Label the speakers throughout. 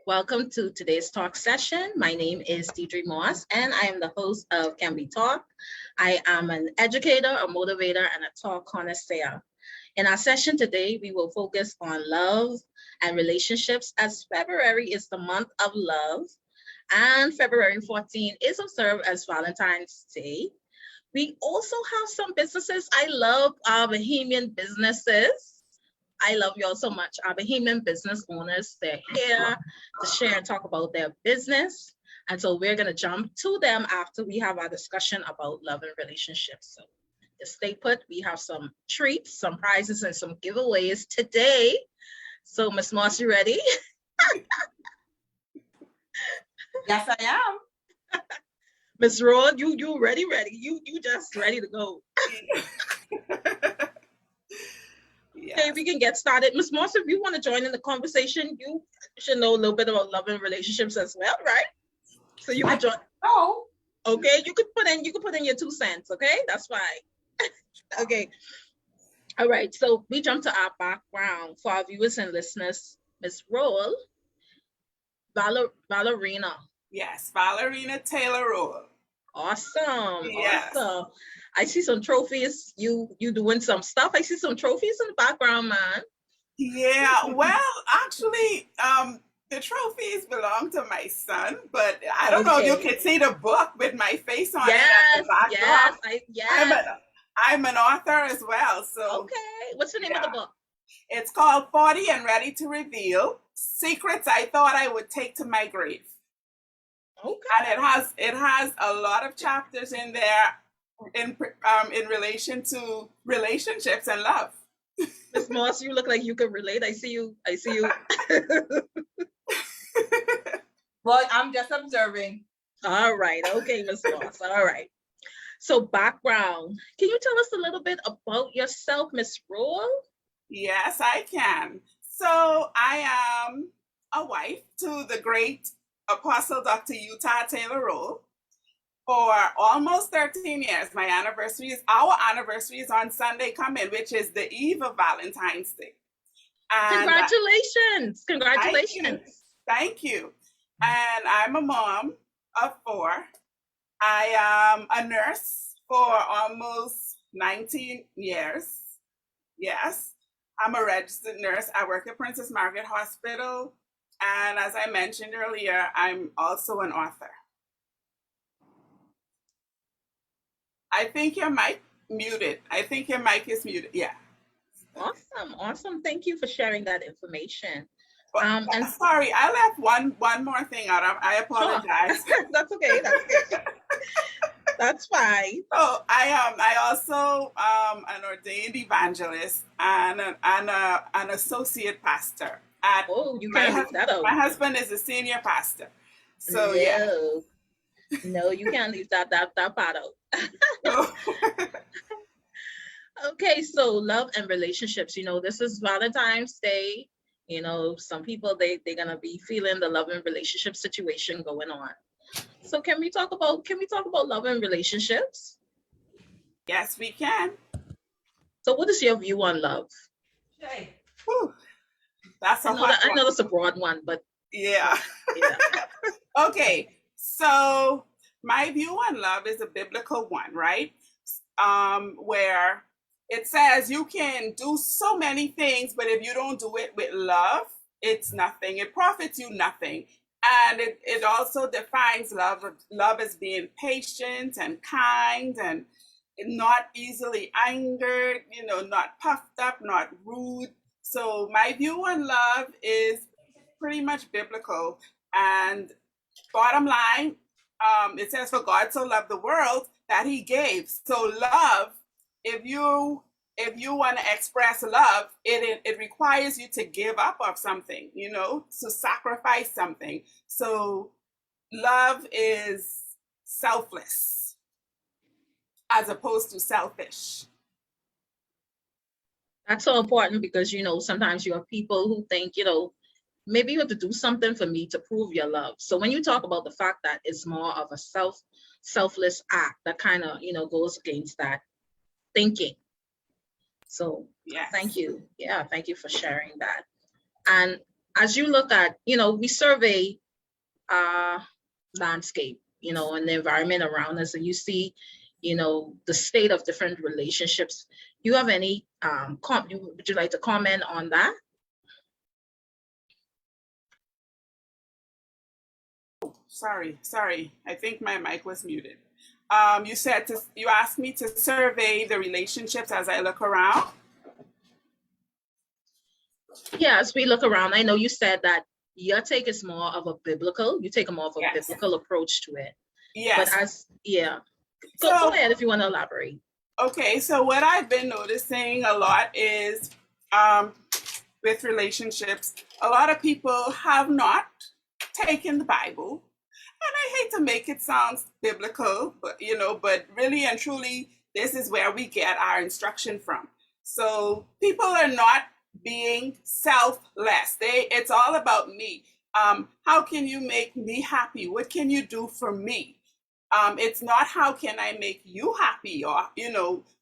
Speaker 1: Welcome to today's talk session. My name is Rechea Moss, and I am the host of Can We Talk. I am an educator, a motivator, and a talk connoisseur. In our session today, we will focus on love and relationships, as February is the month of love, and February 14 is observed as Valentine's Day. We also have some businesses. I love our Bahamian businesses. I love y'all so much. Our Bahamian business owners, they're here to share and talk about their business. And so we're going to jump to them after we have our discussion about love and relationships. So just stay put. We have some treats, some prizes, and some giveaways today. So Miss Moss, you ready?
Speaker 2: Yes, I am.
Speaker 1: Miss Roll, you ready? You just ready to go.
Speaker 2: Yes.
Speaker 1: Okay, we can get started. Miss Moss, if you want to join in the conversation, you should know a little bit about love and relationships as well, right? So you can join.
Speaker 2: Oh,
Speaker 1: Okay, you could put in your 2 cents. Okay, that's fine. Okay. All right. So we jump to our background for our viewers and listeners. Miss Roll, Valarina.
Speaker 2: yes, Valarina Taylor-Rolle.
Speaker 1: Awesome.
Speaker 2: Yes.
Speaker 1: Awesome. I see some trophies. You doing some stuff. I see some trophies in the background, man.
Speaker 2: Yeah, well, actually, the trophies belong to my son, but I don't know if you can see the book with my face on it at the backdrop.
Speaker 1: Yes.
Speaker 2: I'm an author as well. So
Speaker 1: okay. What's the name of the book?
Speaker 2: It's called 40 and Ready to Reveal: Secrets I Thought I Would Take to My Grave.
Speaker 1: Okay.
Speaker 2: And it has a lot of chapters in there in relation to relationships and love.
Speaker 1: Miss Moss, you look like you can relate. I see you.
Speaker 2: Well, I'm just observing.
Speaker 1: All right. Okay, Miss Moss. All right. So background. Can you tell us a little bit about yourself, Miss Roll?
Speaker 2: Yes, I can. So I am a wife to the great Apostle Dr. Rechea Taylor-Rolle for almost 13 years. Our anniversary is on Sunday coming, which is the eve of Valentine's Day.
Speaker 1: And Congratulations.
Speaker 2: Thank you. And I'm a mom of 4. I am a nurse for almost 19 years. Yes, I'm a registered nurse. I work at Princess Margaret Hospital. And as I mentioned earlier, I'm also an author. I think your mic muted. I think your mic is muted. Yeah.
Speaker 1: Awesome. Thank you for sharing that information.
Speaker 2: And sorry, I left one more thing out. I apologize.
Speaker 1: Sure. That's okay. That's fine.
Speaker 2: So I also an ordained evangelist and an associate pastor.
Speaker 1: You can't leave that out.
Speaker 2: My husband is a senior pastor. So
Speaker 1: no.
Speaker 2: yeah.
Speaker 1: No, you can't leave that part out. Okay, so love and relationships. This is Valentine's Day. Some people they're gonna be feeling the love and relationship situation going on. So can we talk about love and relationships?
Speaker 2: Yes, we can.
Speaker 1: So what is your view on love?
Speaker 2: Okay. That's
Speaker 1: I know that's a broad one, but
Speaker 2: yeah. Okay. So my view on love is a biblical one, right? Where it says you can do so many things, but if you don't do it with love, it's nothing. It profits you nothing. And it also defines love as being patient and kind and not easily angered, not puffed up, not rude. So my view on love is pretty much biblical. And bottom line, it says, for God so loved the world that he gave. So love, if you want to express love, it requires you to give up of something, to sacrifice something. So love is selfless as opposed to selfish.
Speaker 1: That's so important because, sometimes you have people who think, maybe you have to do something for me to prove your love. So when you talk about the fact that it's more of a selfless act, that kind of, goes against that thinking. So yes. Thank you. Yeah, thank you for sharing that. And as you look at, we survey landscape, and the environment around us, and you see, the state of different relationships. You have any, would you like to comment on that?
Speaker 2: Sorry. I think my mic was muted. You asked me to survey the relationships as I look around.
Speaker 1: Yeah, as we look around, I know you said that your take is more of a biblical, you take a more of a
Speaker 2: Yes.
Speaker 1: biblical approach to it.
Speaker 2: Yes.
Speaker 1: But go ahead if you want to elaborate.
Speaker 2: Okay, so what I've been noticing a lot is with relationships, a lot of people have not taken the Bible. And I hate to make it sound biblical, but but really and truly, this is where we get our instruction from. So people are not being selfless. It's all about me. How can you make me happy? What can you do for me? It's not how can I make you happy, or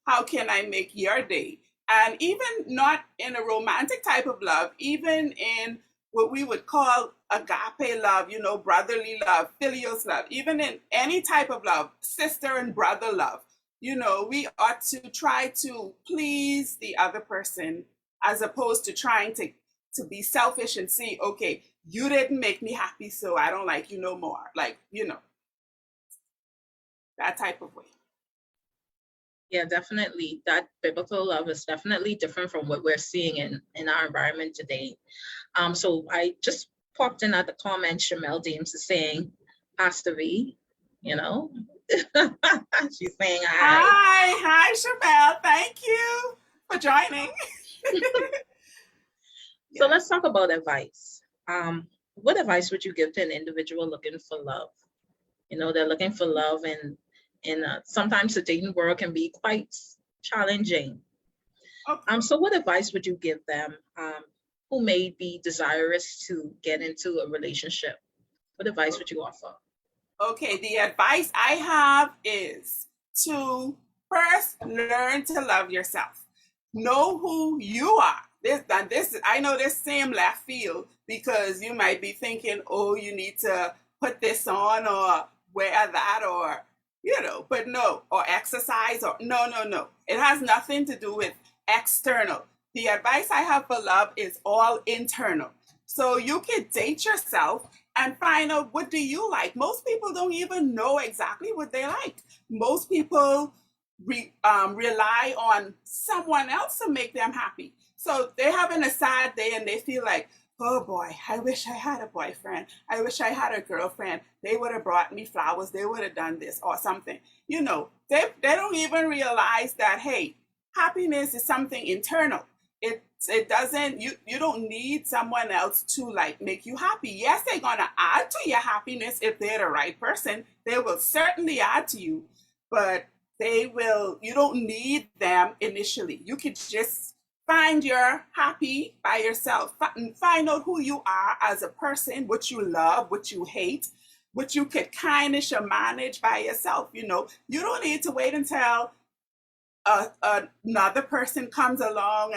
Speaker 2: how can I make your day? And even not in a romantic type of love, even in what we would call agape love, brotherly love, filios love, even in any type of love, sister and brother love, we ought to try to please the other person as opposed to trying to be selfish and see, okay, you didn't make me happy, so I don't like you no more. Like, that type of way.
Speaker 1: Yeah, definitely. That biblical love is definitely different from what we're seeing in our environment today. So I just popped in at the comment, Shamel James is saying, Pastor V, she's saying hi.
Speaker 2: Hi, Shamel. Thank you for joining.
Speaker 1: So let's talk about advice. What advice would you give to an individual looking for love? They're looking for love, and sometimes the dating world can be quite challenging. Okay. So what advice would you give them who may be desirous to get into a relationship? What advice would you offer?
Speaker 2: Okay, the advice I have is to first learn to love yourself. Know who you are. I know this same left field, because you might be thinking, oh, you need to put this on or wear that, or but no, or exercise, or no. It has nothing to do with external. The advice I have for love is all internal. So you can date yourself and find out, what do you like? Most people don't even know exactly what they like. Most people rely on someone else to make them happy. So they're having a sad day and they feel like, oh boy, I wish I had a boyfriend. I wish I had a girlfriend. They would have brought me flowers. They would have done this or something. They don't even realize that, hey, happiness is something internal. It doesn't, you don't need someone else to make you happy. Yes, they're going to add to your happiness if they're the right person. They will certainly add to you, but you don't need them initially. You could just find your happy by yourself. Find out who you are as a person, what you love, what you hate, what you could kind of manage by yourself. You don't need to wait until another person comes along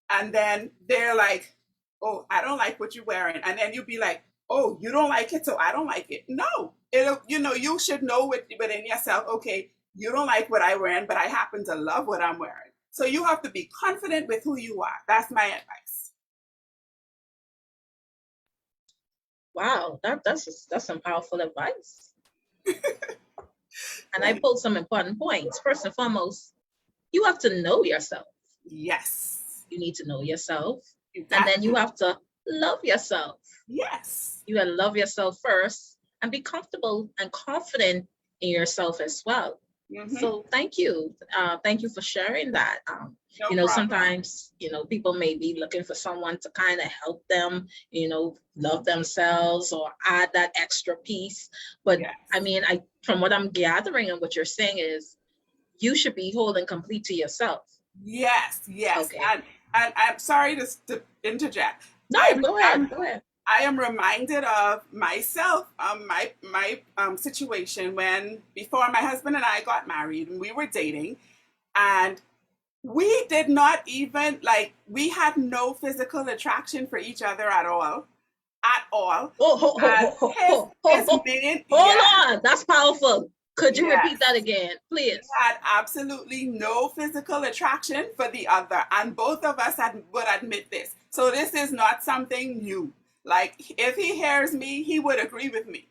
Speaker 2: and then they're like, oh, I don't like what you're wearing. And then you'll be like, oh, you don't like it, so I don't like it. No, you should know within yourself, okay, you don't like what I'm wearing, but I happen to love what I'm wearing. So you have to be confident with who you are. That's my advice.
Speaker 1: Wow, that's some powerful advice. And I pulled some important points. First and foremost, you have to know yourself.
Speaker 2: Yes.
Speaker 1: You need to know yourself. And then you have to love yourself.
Speaker 2: Yes.
Speaker 1: You gotta love yourself first and be comfortable and confident in yourself as well. Mm-hmm. So thank you. Thank you for sharing that.
Speaker 2: No problem.
Speaker 1: Sometimes, people may be looking for someone to kind of help them, love themselves or add that extra piece. But yes. From what I'm gathering and what you're saying is, you should be whole and complete to yourself.
Speaker 2: Yes. Okay. And I'm sorry to interject.
Speaker 1: No, go ahead.
Speaker 2: I am reminded of myself, my situation when before my husband and I got married and we were dating, and We did not even like we had no physical attraction for each other at all. At all.
Speaker 1: Oh,
Speaker 2: And his main,
Speaker 1: hold
Speaker 2: yeah,
Speaker 1: on. That's powerful. Could you repeat
Speaker 2: yes.
Speaker 1: that again,
Speaker 2: We
Speaker 1: please?
Speaker 2: had absolutely no physical attraction for the other, and both of us would admit this. So this is not something new. Like if he hears me, he would agree with me.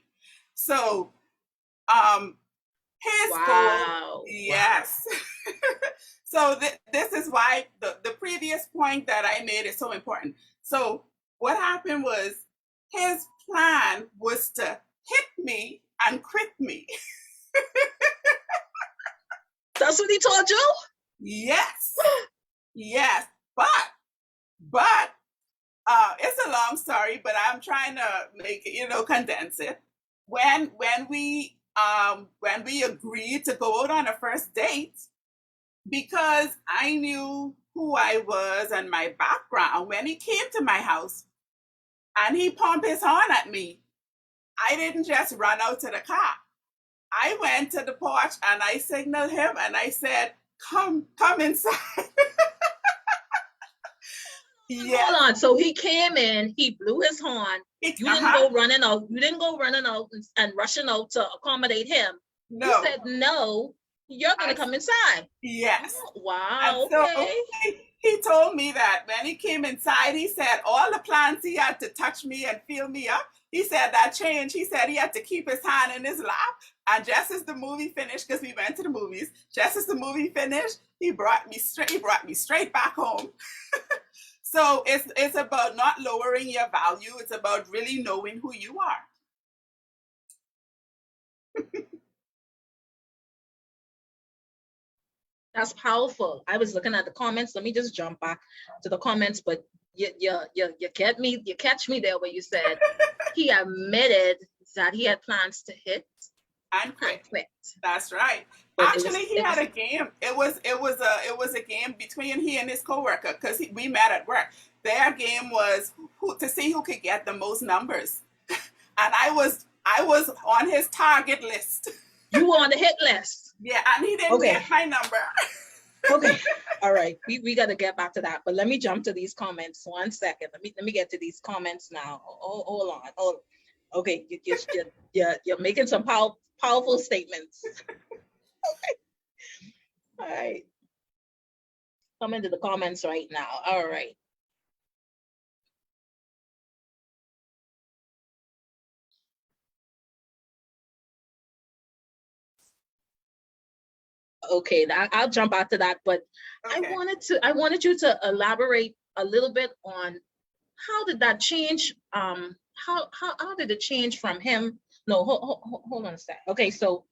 Speaker 2: So um his goal,
Speaker 1: Wow. Wow.
Speaker 2: yes. So this is why the previous point that I made is so important. So what happened was his plan was to hit me and quit me.
Speaker 1: That's what he told you?
Speaker 2: Yes, yes, but it's a long story, but I'm trying to make it, condense it. When we agreed to go out on a first date, because I knew who I was and my background, when he came to my house and he pumped his horn at me, I didn't just run out to the car. I went to the porch and I signaled him and I said, come inside. Yeah.
Speaker 1: Hold on. So he came in, he blew his horn. You didn't go running out. You didn't go running out and rushing out to accommodate him.
Speaker 2: No.
Speaker 1: You said, no, you're going to come inside.
Speaker 2: Yes.
Speaker 1: Oh, wow.
Speaker 2: And
Speaker 1: okay.
Speaker 2: So he told me that when he came inside, he said all the plants he had to touch me and feel me up. He said that changed. He said he had to keep his hand in his lap. And just as the movie finished, because we went to the movies, just as the movie finished, he brought me straight back home. So it's about not lowering your value. It's about really knowing who you are.
Speaker 1: That's powerful. I was looking at the comments. Let me just jump back to the comments, but you catch me there where you said he admitted that he had plans to hit
Speaker 2: and quit. That's right.
Speaker 1: But
Speaker 2: actually, he had a game. It was a game between he and his coworker because we met at work. Their game was to see who could get the most numbers, and I was on his target list.
Speaker 1: You were on the hit list.
Speaker 2: Yeah, and he didn't get my number.
Speaker 1: Okay, all right. We got to get back to that, but let me jump to these comments. 1 second. Let me get to these comments now. Oh, hold on. Oh, okay. You're making some powerful statements. Okay. All right. Come into the comments right now. All right. Okay, I'll jump out to that, but okay. I wanted you to elaborate a little bit on how did that change? How did it change from him? No, hold on a sec. Okay, so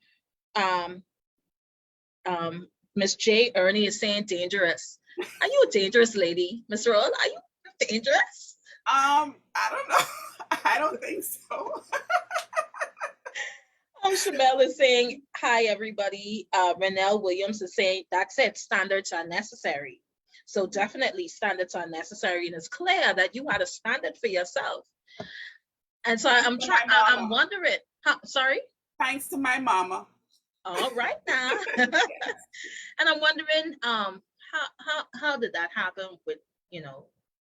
Speaker 1: Miss J. Ernie is saying dangerous. Are you a dangerous lady, Miss Rolle? Are you dangerous?
Speaker 2: I don't know. I don't think so.
Speaker 1: Shamel is saying, hi, everybody. Renelle Williams is saying, that's it, standards are necessary. So definitely standards are necessary. And it's clear that you had a standard for yourself. And so I'm wondering, sorry?
Speaker 2: Thanks to my mama.
Speaker 1: All right now. And I'm wondering, how did that happen with,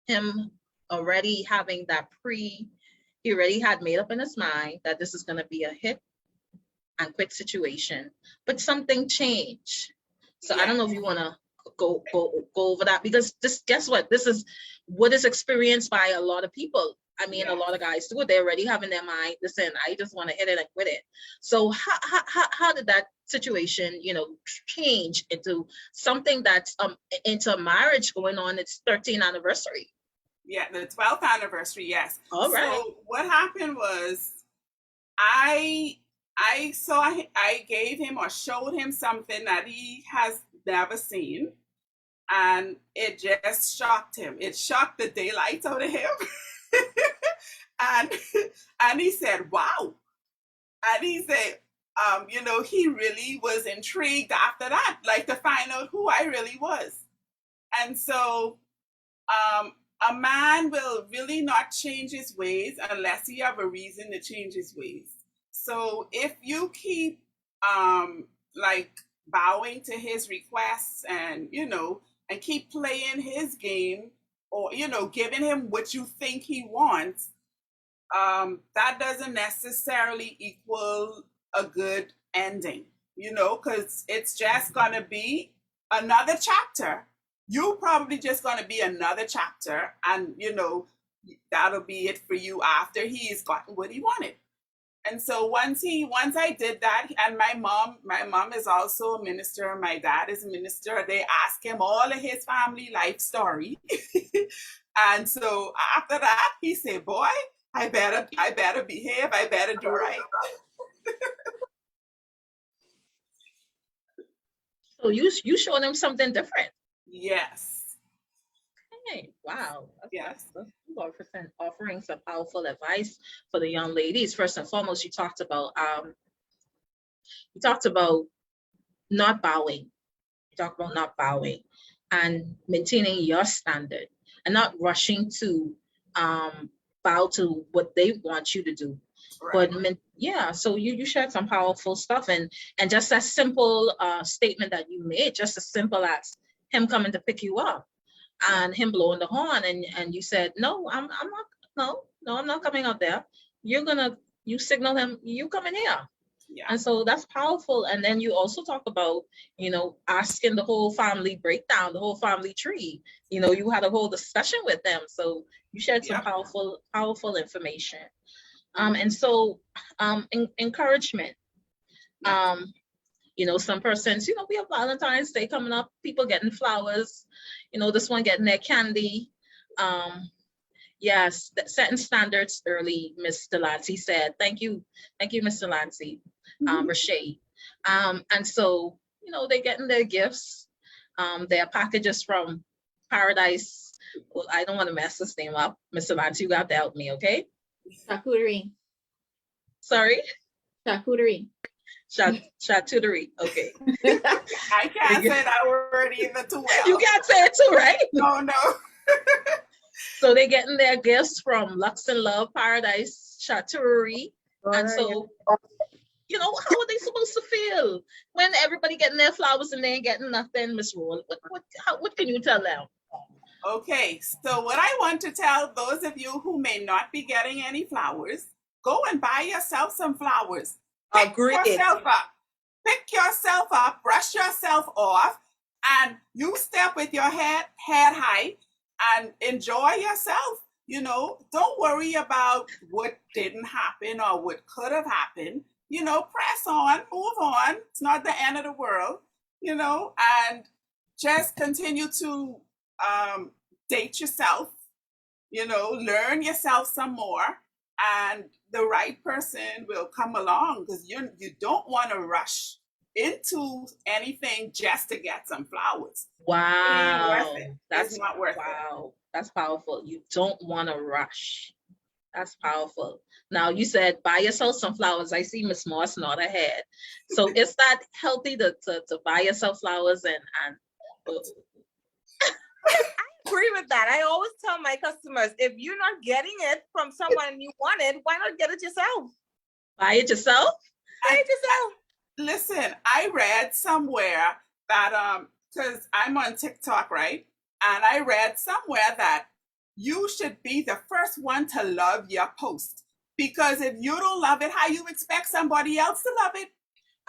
Speaker 1: him already having that he already had made up in his mind that this is going to be a hit and quit situation, but something changed. So yeah. I don't know if you want to go over that, because guess what? This is what is experienced by a lot of people. I mean, yeah. A lot of guys do it. They already have in their mind, listen, I just want to hit it and quit it. So how did that situation, change into something that's into marriage going on its 13th anniversary?
Speaker 2: Yeah, the 12th anniversary, yes.
Speaker 1: All right.
Speaker 2: So what happened was I gave him or showed him something that he has never seen, and it just shocked him. It shocked the daylights out of him. and he said, wow. And he said, he really was intrigued after that, like to find out who I really was. And so a man will really not change his ways unless he have a reason to change his ways. So if you keep like bowing to his requests and and keep playing his game, or giving him what you think he wants, that doesn't necessarily equal a good ending, because it's just gonna be another chapter. You probably just gonna be another chapter, and that'll be it for you after he's gotten what he wanted. And so once I did that, and my mom is also a minister, my dad is a minister, they ask him all of his family life story. And so after that, he said, boy, I better behave, I better do right.
Speaker 1: So you showing them something different.
Speaker 2: Yes.
Speaker 1: Hey, wow.
Speaker 2: Yes.
Speaker 1: Offering some powerful advice for the young ladies. First and foremost, you talked about not bowing. You talked about not bowing and maintaining your standard and not rushing to bow to what they want you to do. Right. But yeah, so you shared some powerful stuff, and just a simple statement that you made, just as simple as him coming to pick you up and him blowing the horn, and you said, no, I'm not coming out there. You signal him, you coming here. Yeah. And so that's powerful. And then you also talk about, asking the whole family breakdown, the whole family tree. You had a whole discussion with them. So you shared some powerful information. And so encouragement. Some persons, we have Valentine's Day coming up, people getting flowers, this one getting their candy. Yes, setting standards early, Miss Delancey said. Thank you, Miss Delancey, Rechea. And so, they're getting their gifts, their packages from Paradise. Well, I don't want to mess this name up. Miss Delancey, you got to help me, okay?
Speaker 3: Charcuterie.
Speaker 1: Sorry?
Speaker 3: Charcuterie.
Speaker 1: Charcuterie. Okay.
Speaker 2: I can't say that word either too well.
Speaker 1: You can't say it too, right?
Speaker 2: No.
Speaker 1: So they're getting their gifts from Lux and Love Paradise Charcuterie. And so, how are they supposed to feel when everybody getting their flowers and they ain't getting nothing, Miss Rolle? What can you tell them?
Speaker 2: Okay, so what I want to tell those of you who may not be getting any flowers, go and buy yourself some flowers. Pick yourself up, brush yourself off, and you step with your head high and enjoy yourself. Don't worry about what didn't happen or what could have happened. Press on, move on. It's not the end of the world, and just continue to date yourself, learn yourself some more, and the right person will come along, because you don't want to rush into anything just to get some flowers.
Speaker 1: Wow.
Speaker 2: That's not worth it.
Speaker 1: Wow. That's powerful. You don't want to rush. That's powerful. Now, you said buy yourself some flowers. I see Miss Moss nod her head. So is that healthy to buy yourself flowers and
Speaker 3: I agree with that. I always tell my customers, if you're not getting it from someone you wanted, why not get it yourself?
Speaker 1: Buy it yourself?
Speaker 3: Buy it yourself.
Speaker 2: Listen, I read somewhere that because I'm on TikTok, right? And I read somewhere that you should be the first one to love your post, because if you don't love it, how you expect somebody else to love it?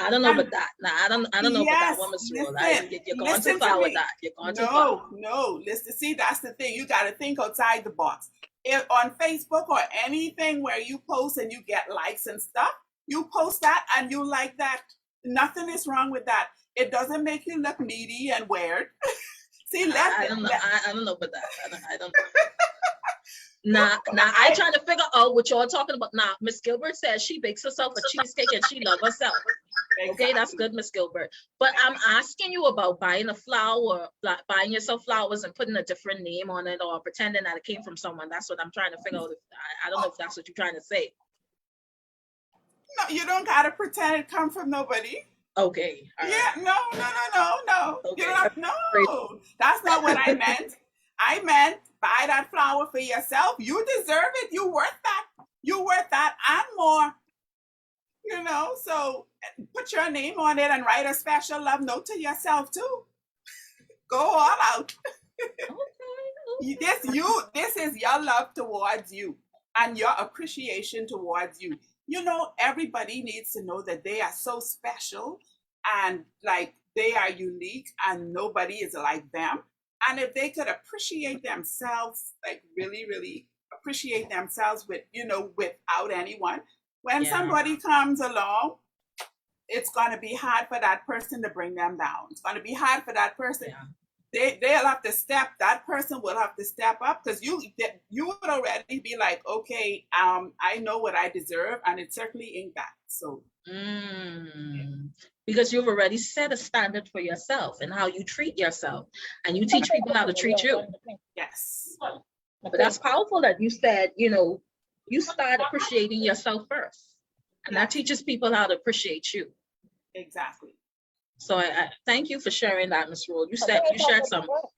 Speaker 1: I don't know about that. No, I don't know about that one, Miss Rolle. You're going too far with that. You're going too far.
Speaker 2: No. Listen, see, that's the thing. You got to think outside the box. If on Facebook or anything where you post and you get likes and stuff, you post that and you like that. Nothing is wrong with that. It doesn't make you look needy and weird. See,
Speaker 1: I don't know about that. I don't know. Now, I trying to figure out what y'all talking about. Now, Miss Gilbert says she bakes herself a cheesecake and she loves herself. Exactly. Okay, that's good, Miss Gilbert. But I'm asking you about buying a flower, buying yourself flowers and putting a different name on it, or pretending that it came from someone. That's what I'm trying to figure out. I don't know if that's what you're trying to say.
Speaker 2: No, you don't gotta pretend it come from nobody.
Speaker 1: Okay.
Speaker 2: Yeah, no.
Speaker 1: Okay.
Speaker 2: No, that's not what I meant. I meant buy that flower for yourself. You deserve it. You worth that. You worth that and more. So put your name on it and write a special love note to yourself too. Go all out.
Speaker 1: Okay.
Speaker 2: This is your love towards you and your appreciation towards you. You know, everybody needs to know that they are so special and like they are unique and nobody is like them. And if they could appreciate themselves, like really, really appreciate themselves with, without anyone, when
Speaker 1: Yeah.
Speaker 2: somebody comes along, it's going to be hard for that person to bring them down. It's going to be hard for that person.
Speaker 1: Yeah.
Speaker 2: They'll have to that person will have to step up because you would already be like, okay, I know what I deserve, and it certainly ain't that. So
Speaker 1: because you've already set a standard for yourself and how you treat yourself, and you teach people how to treat you.
Speaker 2: Yes.
Speaker 1: But that's powerful that you said, you start appreciating yourself first, and that teaches people how to appreciate you.
Speaker 2: Exactly.
Speaker 1: So I thank you for sharing that, Ms. Rolle. You shared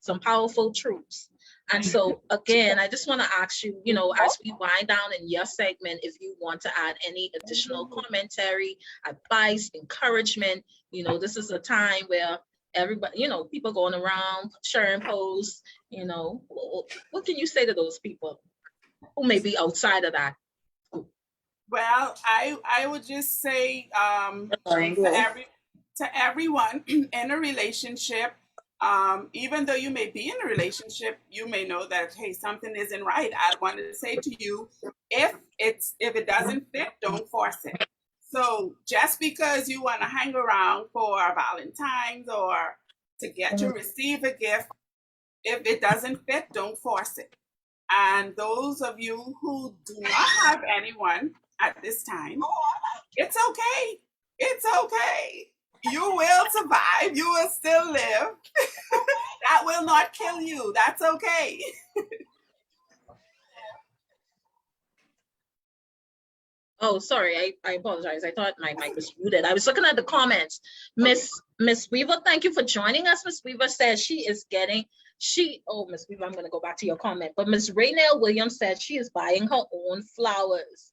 Speaker 1: some powerful truths. And so again, I just want to ask you, as we wind down in your segment, if you want to add any additional commentary, advice, encouragement, this is a time where everybody, people going around sharing posts, what can you say to those people who may be outside of that?
Speaker 2: Well, I would just say to everyone in a relationship, even though you may be in a relationship, you may know that, hey, something isn't right. I want to say to you, if it doesn't fit, don't force it. So just because you want to hang around for Valentine's or to receive a gift, if it doesn't fit, don't force it. And those of you who do not have anyone at this time, it's okay. It's okay. You will survive. You will still live. That will not kill you. That's okay.
Speaker 1: Oh, sorry. I apologize. I thought my mic was muted. I was looking at the comments. Miss Weaver, thank you for joining us. Miss Weaver says Miss Weaver, I'm going to go back to your comment. But Miss Raynell Williams said she is buying her own flowers.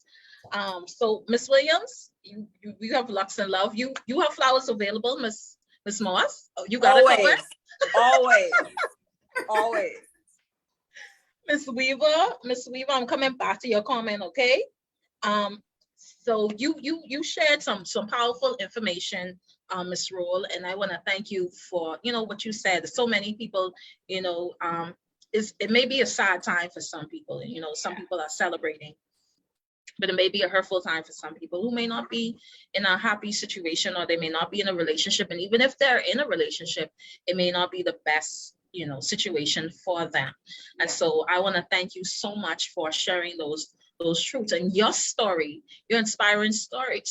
Speaker 1: So Miss Williams, you have Lux and Love. You have flowers available, Miss Moss. Oh, you got
Speaker 3: always,
Speaker 1: it covered?
Speaker 3: always.
Speaker 1: Miss Weaver, I'm coming back to your comment, okay? So you shared some powerful information, Ms. Rolle, and I want to thank you for what you said. There's so many people, it may be a sad time for some people, and some people are celebrating, but it may be a hurtful time for some people who may not be in a happy situation, or they may not be in a relationship. And even if they're in a relationship, it may not be the best, situation for them. And so I want to thank you so much for sharing those truths and your story, your inspiring story,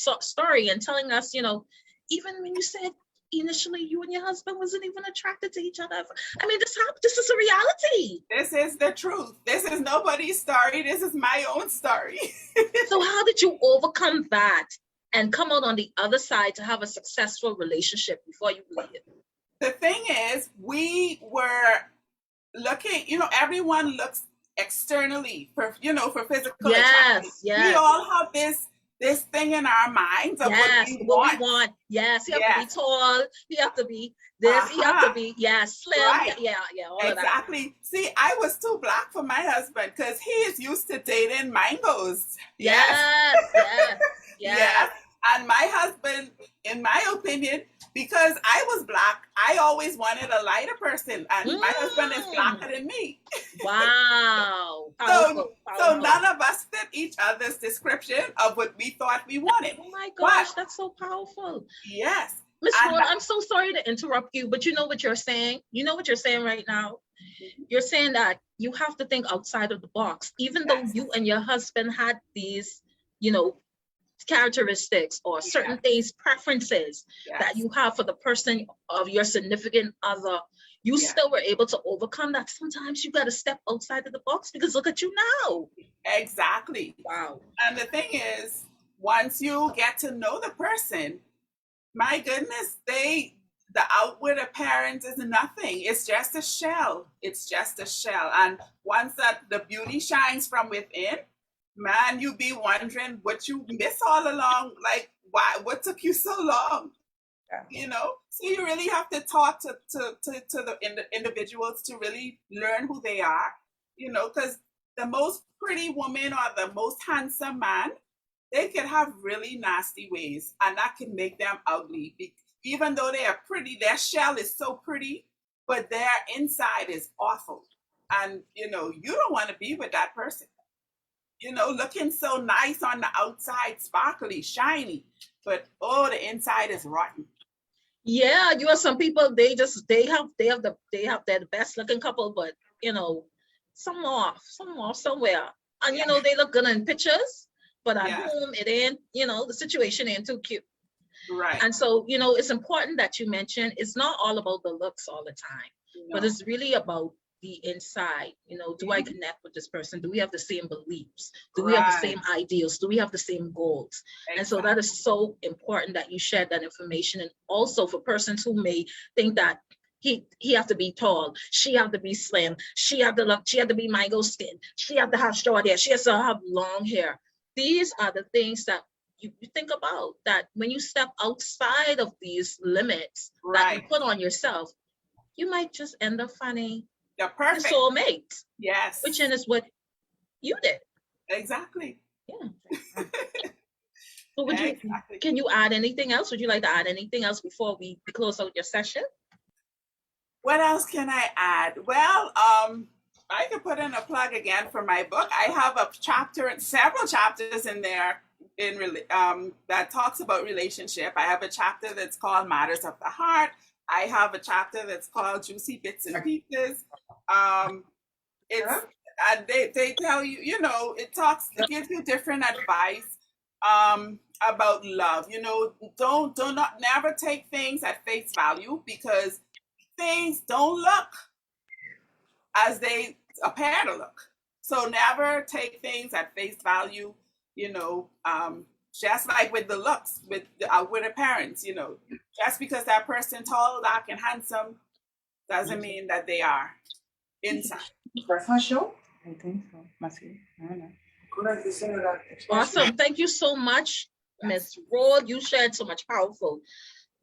Speaker 1: and telling us, even when you said initially you and your husband wasn't even attracted to each other. I mean, this is a reality.
Speaker 2: This is the truth. This is nobody's story. This is my own story.
Speaker 1: So how did you overcome that and come out on the other side to have a successful relationship before you leave?
Speaker 2: The thing is, we were looking, everyone looks externally for physical attraction.
Speaker 1: Yes.
Speaker 2: We all have this thing in our minds of what we want.
Speaker 1: Yes, you have to be tall. You have to be this. You have to be slim.
Speaker 2: Right.
Speaker 1: Yeah, all
Speaker 2: exactly.
Speaker 1: of that.
Speaker 2: See, I was too black for my husband because he is used to dating mangoes.
Speaker 1: Yes.
Speaker 2: And my husband, in my opinion, because I was black, I always wanted a lighter person, and my husband is blacker than me.
Speaker 1: Wow.
Speaker 2: So none of us fit each other's description of what we thought we wanted.
Speaker 1: Oh my gosh, that's so powerful.
Speaker 2: Yes.
Speaker 1: Ms. Rolle, I'm so sorry to interrupt you, but you know what you're saying? You know what you're saying right now? You're saying that you have to think outside of the box, even though you and your husband had these, characteristics or certain things, preferences that you have for the person of your significant other, you still were able to overcome that. Sometimes you got to step outside of the box because look at you now.
Speaker 2: Exactly.
Speaker 1: Wow.
Speaker 2: And the thing is, once you get to know the person, my goodness, the outward appearance is nothing. It's just a shell. It's just a shell. And once that the beauty shines from within, man, you be wondering what you miss all along. Like, why? What took you so long? You know, so you really have to talk to the individuals to really learn who they are, you know, because the most pretty woman or the most handsome man, they can have really nasty ways, and that can make them ugly. Even though they are pretty, their shell is so pretty, but their inside is awful. And, you know, you don't want to be with that person. You know, looking so nice on the outside, sparkly, shiny, but oh, the inside is rotten.
Speaker 1: Yeah, you have some people, they have their best looking couple, but you know, some off somewhere. And you know, they look good in pictures, but at home it ain't, you know, the situation ain't too cute.
Speaker 2: Right.
Speaker 1: And so, you know, it's important that you mention it's not all about the looks all the time, but it's really about the inside. You know, do I connect with this person? Do we have the same beliefs? Do we have the same ideals? Do we have the same goals? Exactly. And so that is so important that you share that information. And also for persons who may think that he have to be tall, she have to be slim, she have to look, she have to be mango skin, she have to have short hair, she has to have long hair. These are the things that you think about, that when you step outside of these limits that you put on yourself, you might just end up finding the perfect soulmate.
Speaker 2: Yes.
Speaker 1: Which is what you did.
Speaker 2: Exactly.
Speaker 1: Yeah. So can you add anything else? Would you like to add anything else before we close out your session?
Speaker 2: What else can I add? Well, I could put in a plug again for my book. I have a chapter, several chapters in there that talks about relationship. I have a chapter that's called Matters of the Heart. I have a chapter that's called Juicy Bits and Pieces. They tell you, you know, it gives you different advice about love. You know, never take things at face value, because things don't look as they appear to look. So never take things at face value, you know, just like with the looks, with appearance, you know, just because that person tall, dark, and handsome doesn't mean that they are inside.
Speaker 3: Show? I think so. I don't know.
Speaker 1: Awesome. Thank you so much, Ms. Rolle. You shared so much powerful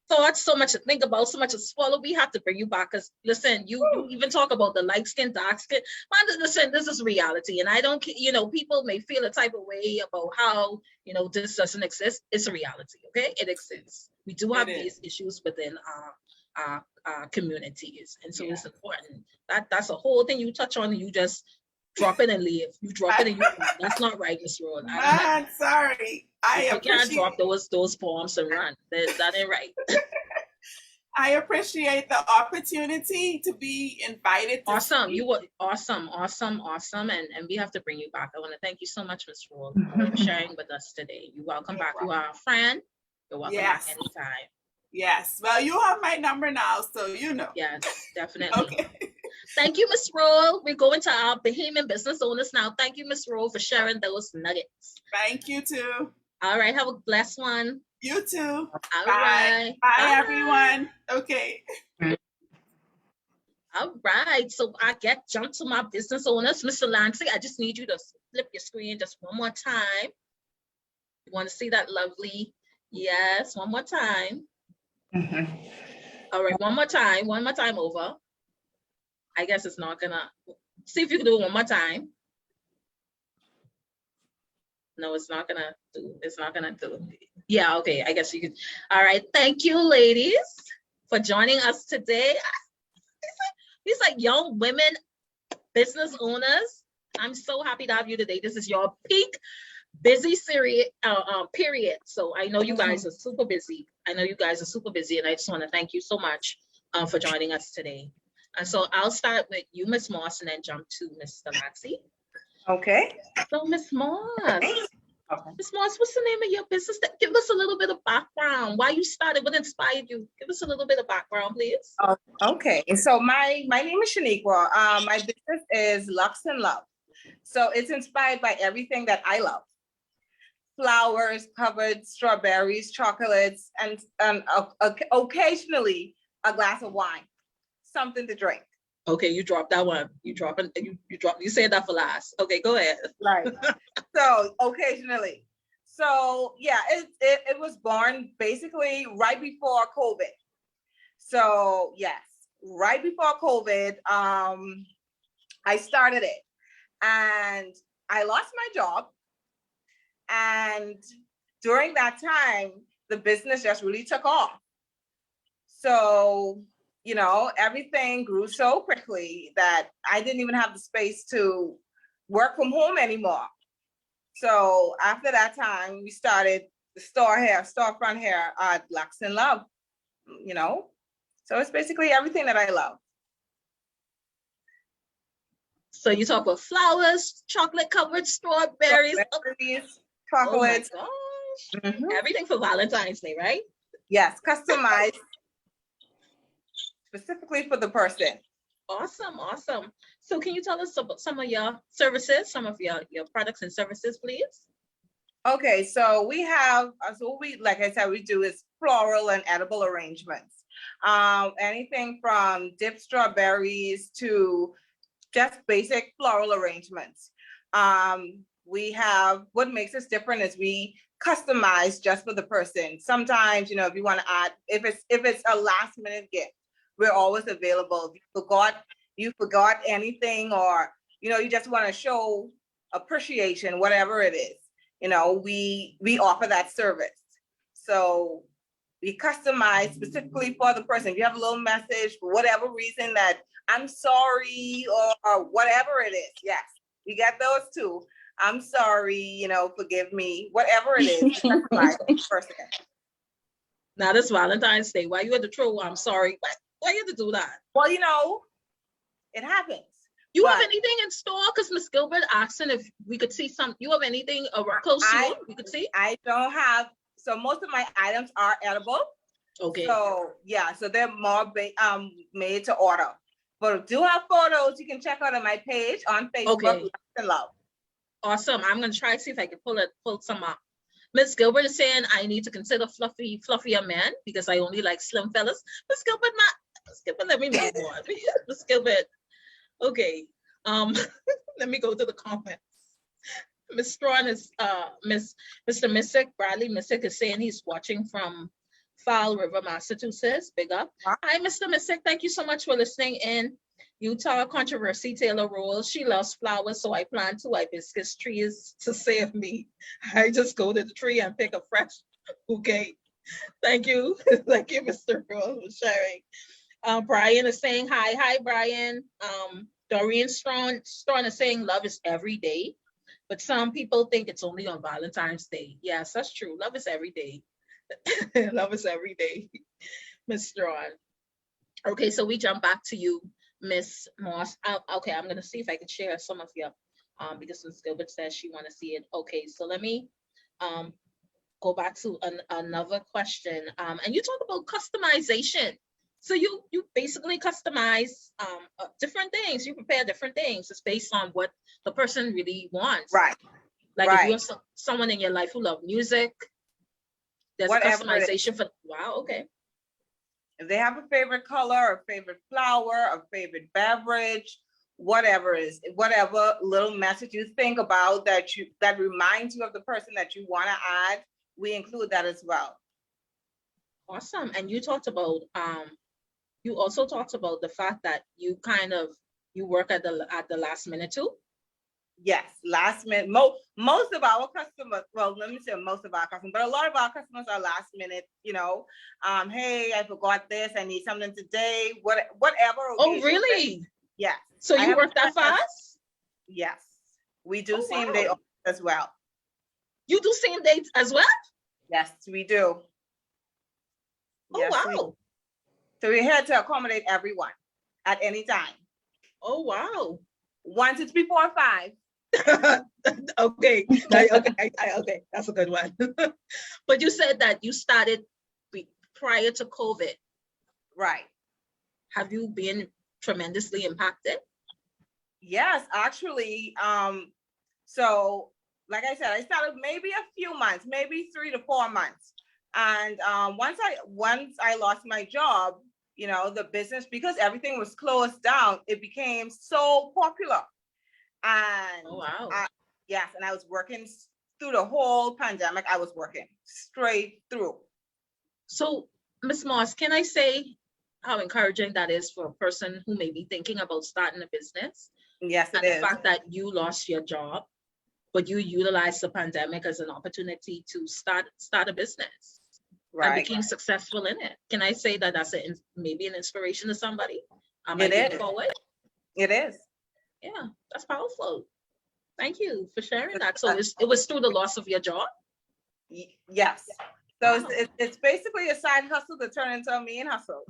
Speaker 1: thoughts, so much to think about, so much to swallow. We have to bring you back, because listen, you even talk about the light skin, dark skin. But listen, this is reality, and I don't, you know, people may feel a type of way about how, you know, this doesn't exist. It's a reality, okay? It exists. We do have these issues within our communities, and so it's important. That's a whole thing you touch on, and you just drop it and leave. You drop it and you leave. That's not right, Ms. Rolle.
Speaker 2: I'm sorry.
Speaker 1: I can't drop those forms and run. That ain't right.
Speaker 2: I appreciate the opportunity to be invited.
Speaker 1: Awesome. You were awesome. And we have to bring you back. I want to thank you so much, Ms. Rolle, for sharing with us today. You're welcome back. You are a friend. You're welcome back anytime.
Speaker 2: Yes. Well, you have my number now, so you know.
Speaker 1: Yes, definitely. Okay. Thank you, Ms. Rolle. We're going to our Bahamian business owners now. Thank you, Ms. Rolle, for sharing those nuggets.
Speaker 2: Thank you, too.
Speaker 1: All right. Have a blessed one.
Speaker 2: You too.
Speaker 1: All
Speaker 2: right. Bye, everyone. Okay.
Speaker 1: All right. So I jump to my business owners. Mr. Delancey, I just need you to flip your screen just one more time. You want to see that lovely? Yes, one more time. All right, one more time over. I guess it's not gonna. See if you can do it one more time. No, it's not gonna do. Yeah, okay, I guess you could. All right, thank you, ladies, for joining us today. These like young women business owners. I'm so happy to have you today. This is your peak busy period. So I know you guys are super busy. And I just want to thank you so much for joining us today. And so I'll start with you, Ms. Moss, and then jump to Ms. Delancey.
Speaker 3: Okay.
Speaker 1: So Ms. Moss. Ms. Moss, what's the name of your business? Give us a little bit of background. Why you started, what inspired you? Give us a little bit of background, please.
Speaker 3: Okay. So my name is Shawniqua. My business is Lux and Love. So it's inspired by everything that I love. Flowers, covered strawberries, chocolates, and occasionally a glass of wine, something to drink.
Speaker 1: Okay, you dropped that one. You said that for last. Okay, go ahead.
Speaker 3: Right. So occasionally. So yeah, it was born basically right before COVID. So yes, right before COVID, I started it, and I lost my job. And during that time, the business just really took off. So, everything grew so quickly that I didn't even have the space to work from home anymore. So after that time, we started the storefront here at Lux and Love, So it's basically everything that I love.
Speaker 1: So you talk about flowers, chocolate covered strawberries.
Speaker 3: Chocolates.
Speaker 1: Oh my gosh. Everything for Valentine's Day, right?
Speaker 3: Yes, customized specifically for the person.
Speaker 1: Awesome, awesome. So can you tell us about some of your services, some of your products and services, please?
Speaker 3: Okay, so we have, like I said, we do is floral and edible arrangements. Anything from dipped strawberries to just basic floral arrangements. We have, what makes us different is we customize just for the person. Sometimes, if you want to add, if it's a last minute gift, we're always available. If you forgot anything, or, you just want to show appreciation, whatever it is, we offer that service. So we customize specifically for the person. If you have a little message for whatever reason that I'm sorry or whatever it is, yes, we get those too. I'm sorry, forgive me, whatever it is, customize for the person.
Speaker 1: Now this Valentine's Day, why you had to throw I'm sorry? Why you had to do that?
Speaker 3: Well, it happens.
Speaker 1: You have anything in store? Because Miss Gilbert asking if we could see some. You have anything close to you we could see?
Speaker 3: I don't have. So most of my items are edible.
Speaker 1: Okay.
Speaker 3: So yeah, so they're more made to order. But do have photos you can check out on my page on Facebook.
Speaker 1: Okay.
Speaker 3: Lux and Love.
Speaker 1: Awesome. I'm gonna try to see if I can pull some up. Miss Gilbert is saying I need to consider fluffier men because I only like slim fellas. Miss Gilbert, let me move on. Miss Gilbert. Okay. Let me go to the comments. Miss Strawn is Mr. Missick, Bradley Missick is saying he's watching from Fall River, Massachusetts. Big up. Hi, Mr. Missick. Thank you so much for listening in. Utah Controversy Taylor-Rolle. She loves flowers, so I plant 2 hibiscus trees to save me. I just go to the tree and pick a fresh bouquet. Thank you. Thank you, Mr. Rolle, for sharing. Brian is saying hi. Hi, Brian. Doreen Strawn is saying love is every day, but some people think it's only on Valentine's Day. Yes, that's true. Love is every day. Love is every day, Miss Strawn. Okay, so we jump back to you, Miss Moss. Okay, I'm gonna see if I can share some of your, because Miss Gilbert says she want to see it. Okay, so let me go back to another question. And you talk about customization. So you basically customize different things. You prepare different things. It's based on what the person really wants.
Speaker 3: Right.
Speaker 1: Like if you have someone in your life who love music, there's whatever customization for. Wow. Okay.
Speaker 3: If they have a favorite color, a favorite flower, a favorite beverage, whatever little message you think about that reminds you of the person that you want to add, we include that as well.
Speaker 1: Awesome. And you talked about you also talked about the fact that you work at the last minute too.
Speaker 3: Yes, last minute. Most of our customers, well, let me say most of our customers, but a lot of our customers are last minute. Hey, I forgot this. I need something today. Whatever.
Speaker 1: Oh, really?
Speaker 3: Yes.
Speaker 1: So you work that fast?
Speaker 3: Yes, we do same day as well.
Speaker 1: You do same dates as well?
Speaker 3: Yes, we do.
Speaker 1: Oh, yes, wow.
Speaker 3: So we're here to accommodate everyone at any time.
Speaker 1: Oh, wow.
Speaker 3: 1 to 3, 4, 5.
Speaker 1: Okay. Okay, that's a good one. But you said that you started prior to COVID.
Speaker 3: Right.
Speaker 1: Have you been tremendously impacted?
Speaker 3: Yes, actually. So like I said, I started maybe a few months, maybe 3 to 4 months. And once I lost my job, the business, because everything was closed down, it became so popular. And
Speaker 1: oh, wow.
Speaker 3: Yes, and I was working through the whole pandemic, I was working straight through.
Speaker 1: So, Ms. Moss, can I say how encouraging that is for a person who may be thinking about starting a business?
Speaker 3: Yes, it
Speaker 1: And
Speaker 3: is.
Speaker 1: the fact that you lost your job, but you utilized the pandemic as an opportunity to start a business and became successful in it. Can I say that that's maybe an inspiration to somebody?
Speaker 3: It is.
Speaker 1: Forward?
Speaker 3: It is.
Speaker 1: Yeah, that's powerful. Thank you for sharing that. So it was through the loss of your job?
Speaker 3: Yes. So
Speaker 1: Wow.
Speaker 3: it's basically a side hustle to turn into a main hustle.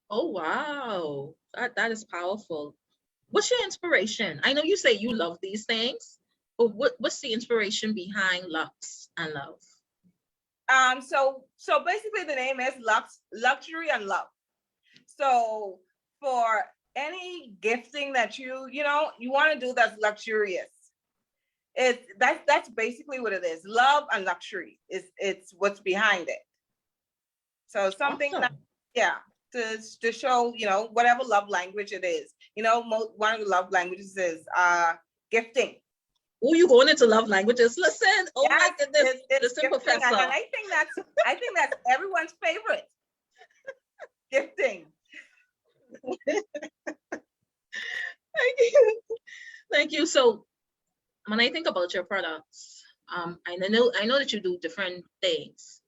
Speaker 1: Oh, wow. That is powerful. What's your inspiration? I know you say you love these things, but what's the inspiration behind Lux and Love?
Speaker 3: So basically the name is Luxury and Love. So for any gifting that you want to do that's luxurious, that's basically what it is. Love and luxury it's what's behind it. So something
Speaker 1: Awesome.
Speaker 3: to show, whatever love language it is. One of the love languages is gifting.
Speaker 1: Oh, you going into love languages? Listen, oh
Speaker 3: yes,
Speaker 1: my goodness,
Speaker 3: it's
Speaker 1: listen,
Speaker 3: gifting,
Speaker 1: Professor.
Speaker 3: and I think that's everyone's favorite. Gifting.
Speaker 1: Thank you. So when I think about your products, I know that you do different things,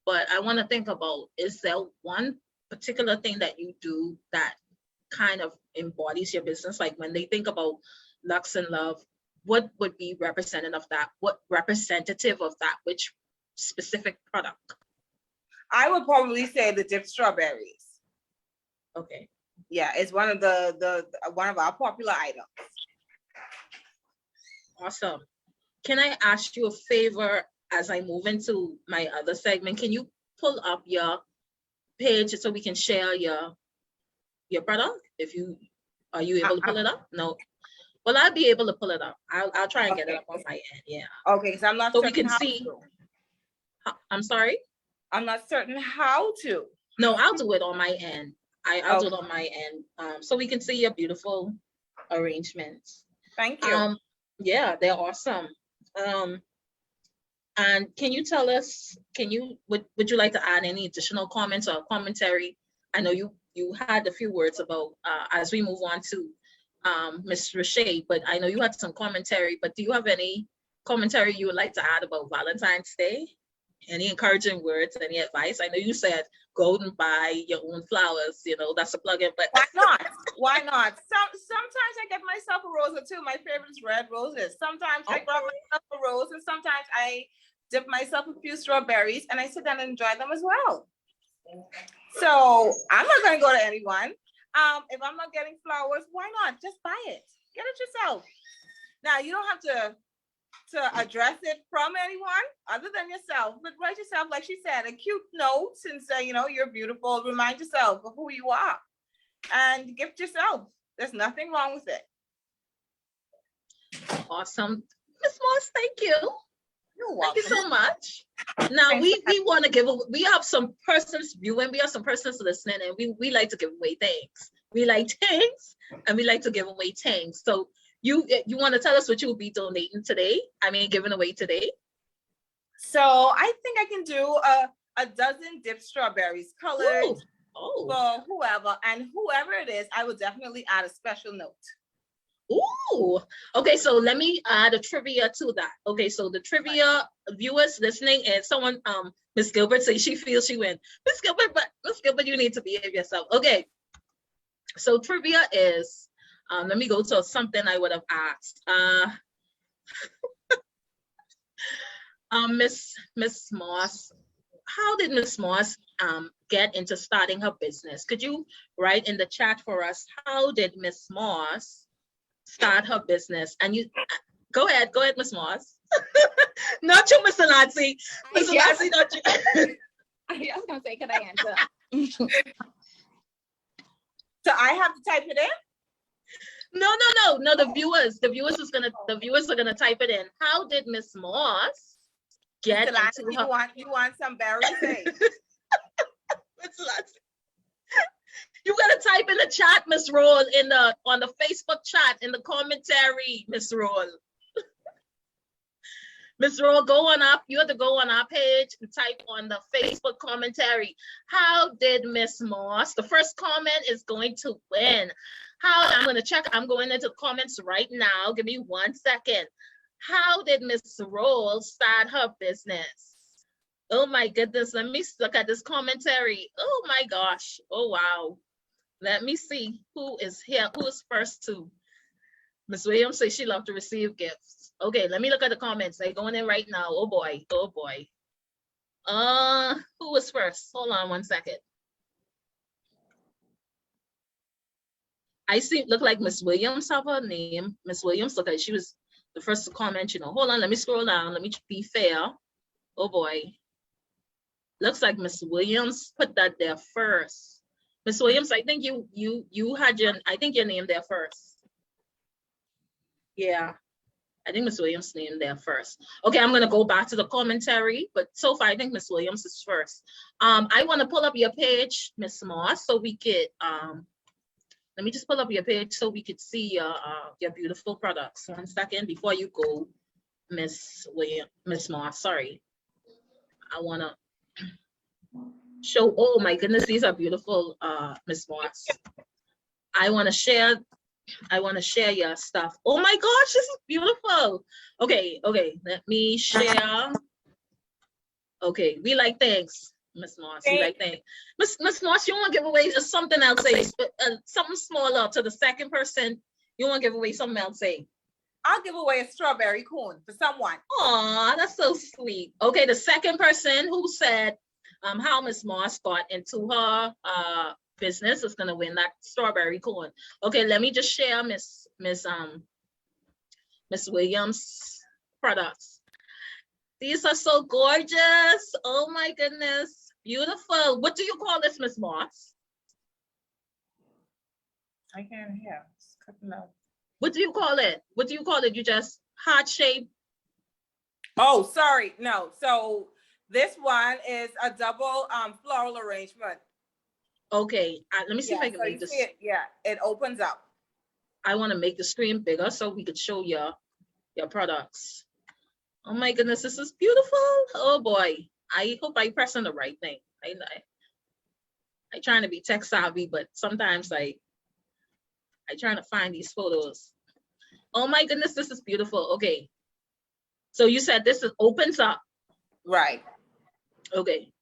Speaker 1: but I want to think about, is there one particular thing that you do that kind of embodies your business? Like when they think about Lux and Love, what would be representative of that? What representative of that? Which specific product?
Speaker 3: I would probably say the dipped strawberries.
Speaker 1: Okay.
Speaker 3: Yeah, it's one of one of our popular items.
Speaker 1: Awesome. Can I ask you a favor as I move into my other segment? Can you pull up your page so we can share your product? Are you able to pull it up? No. Well, I'll be able to pull it up. I'll try and get it up on my end. Yeah.
Speaker 3: Okay, because I'm not
Speaker 1: So we
Speaker 3: certain
Speaker 1: can
Speaker 3: how
Speaker 1: see.
Speaker 3: to.
Speaker 1: I'm sorry?
Speaker 3: I'm not certain how to.
Speaker 1: No, I'll do it on my end. I'll do it on my end. So we can see your beautiful arrangements.
Speaker 3: Thank you.
Speaker 1: Yeah, they're awesome. And can you tell us, would you like to add any additional comments or commentary? I know you had a few words about as we move on to Ms. Rechea, but I know you had some commentary, but do you have any commentary you would like to add about Valentine's Day? Any encouraging words, any advice? I know you said go and buy your own flowers, that's a plug-in, but
Speaker 3: why not? Why not? Sometimes I get myself a rose or two. My favorite is red roses. Sometimes I grab myself a rose, and sometimes I dip myself a few strawberries and I sit down and enjoy them as well. So I'm not going to go to anyone. If I'm not getting flowers, why not? Just buy it. Get it yourself. Now, you don't have to address it from anyone other than yourself, but write yourself, like she said, a cute note and say, you're beautiful. Remind yourself of who you are and gift yourself. There's nothing wrong with it.
Speaker 1: Awesome. Ms. Moss, thank you.
Speaker 3: You're welcome.
Speaker 1: Thank you so much. Now we want to give, we have some persons viewing, we have some persons listening, and we like to give away things. We like things and we like to give away things. So you want to tell us what you'll be donating today? Giving away today?
Speaker 3: So I think I can do a dozen dipped strawberries colored for whoever, and whoever it is, I will definitely add a special note.
Speaker 1: Ooh, okay, so let me add a trivia to that. Okay, so the trivia viewers listening, and someone, Miss Gilbert says she feels she win. Miss Gilbert, you need to behave yourself. Okay, so trivia is, let me go to something I would have asked. Miss Moss, how did Miss Moss get into starting her business? Could you write in the chat for us, how did Miss Moss start her business? And you go ahead, Miss Moss. Not you, Mr. Nazi. Mr. Nazi, not you.
Speaker 4: I was gonna say, can I answer?
Speaker 3: So I have to type it in?
Speaker 1: No. The viewers are gonna type it in. How did Miss Moss get into her?
Speaker 3: You want some berries? Hey.
Speaker 1: Mr. Nazi. You gotta type in the chat, Miss Roll, on the Facebook chat, in the commentary, Miss Roll. Miss Roll, go on up. You have to go on our page and type on the Facebook commentary. How did Miss Moss? The first comment is going to win. I'm going to check. I'm going into the comments right now. Give me 1 second. How did Miss Roll start her business? Oh my goodness. Let me look at this commentary. Oh my gosh. Oh wow. Let me see who is here. Who is first to? Miss Williams says she loved to receive gifts. Okay, let me look at the comments. They're going in right now. Oh boy. Oh boy. Who was first? Hold on 1 second. I see, look like Miss Williams have her name. Miss Williams, look like she was the first to comment, you know. Hold on, let me scroll down. Let me be fair. Oh boy. Looks like Miss Williams put that there first. Miss Williams, I think you had your name there first. Yeah. I think Miss Williams' name there first. Okay, I'm gonna go back to the commentary, but so far I think Miss Williams is first. I want to pull up your page, Miss Moss, so we could let me just pull up your page so we could see your beautiful products. 1 second before you go, Miss Moss. Sorry, I wanna show. Oh my goodness, these are beautiful, Miss Moss. I want to share your stuff. Oh my gosh, this is beautiful. Okay, let me share. Okay, we like things. Miss Moss, we like things. Miss Moss, you want to give away something else, say, something smaller to the second person. You want to give away something else, say.
Speaker 3: I'll give away a strawberry cone for someone.
Speaker 1: Aw, that's so sweet. Okay, the second person who said how Miss Moss got into her business is gonna win that strawberry cone. Okay, let me just share Miss Williams' products. These are so gorgeous. Oh my goodness, beautiful. What do you call this, Miss Moss?
Speaker 3: I can't hear. It's cutting out.
Speaker 1: What do you call it? What do you call it? You just heart shape?
Speaker 3: Oh, sorry. No. So this one is a double floral arrangement.
Speaker 1: Okay, let me see if I can
Speaker 3: so
Speaker 1: make this.
Speaker 3: Yeah, it opens up.
Speaker 1: I want to make the screen bigger so we could show your products. Oh my goodness, this is beautiful. Oh boy, I hope I press on the right thing. I trying to be tech savvy, but sometimes I trying to find these photos. Oh my goodness, this is beautiful. Okay, so you said this opens up.
Speaker 3: Right.
Speaker 1: Okay.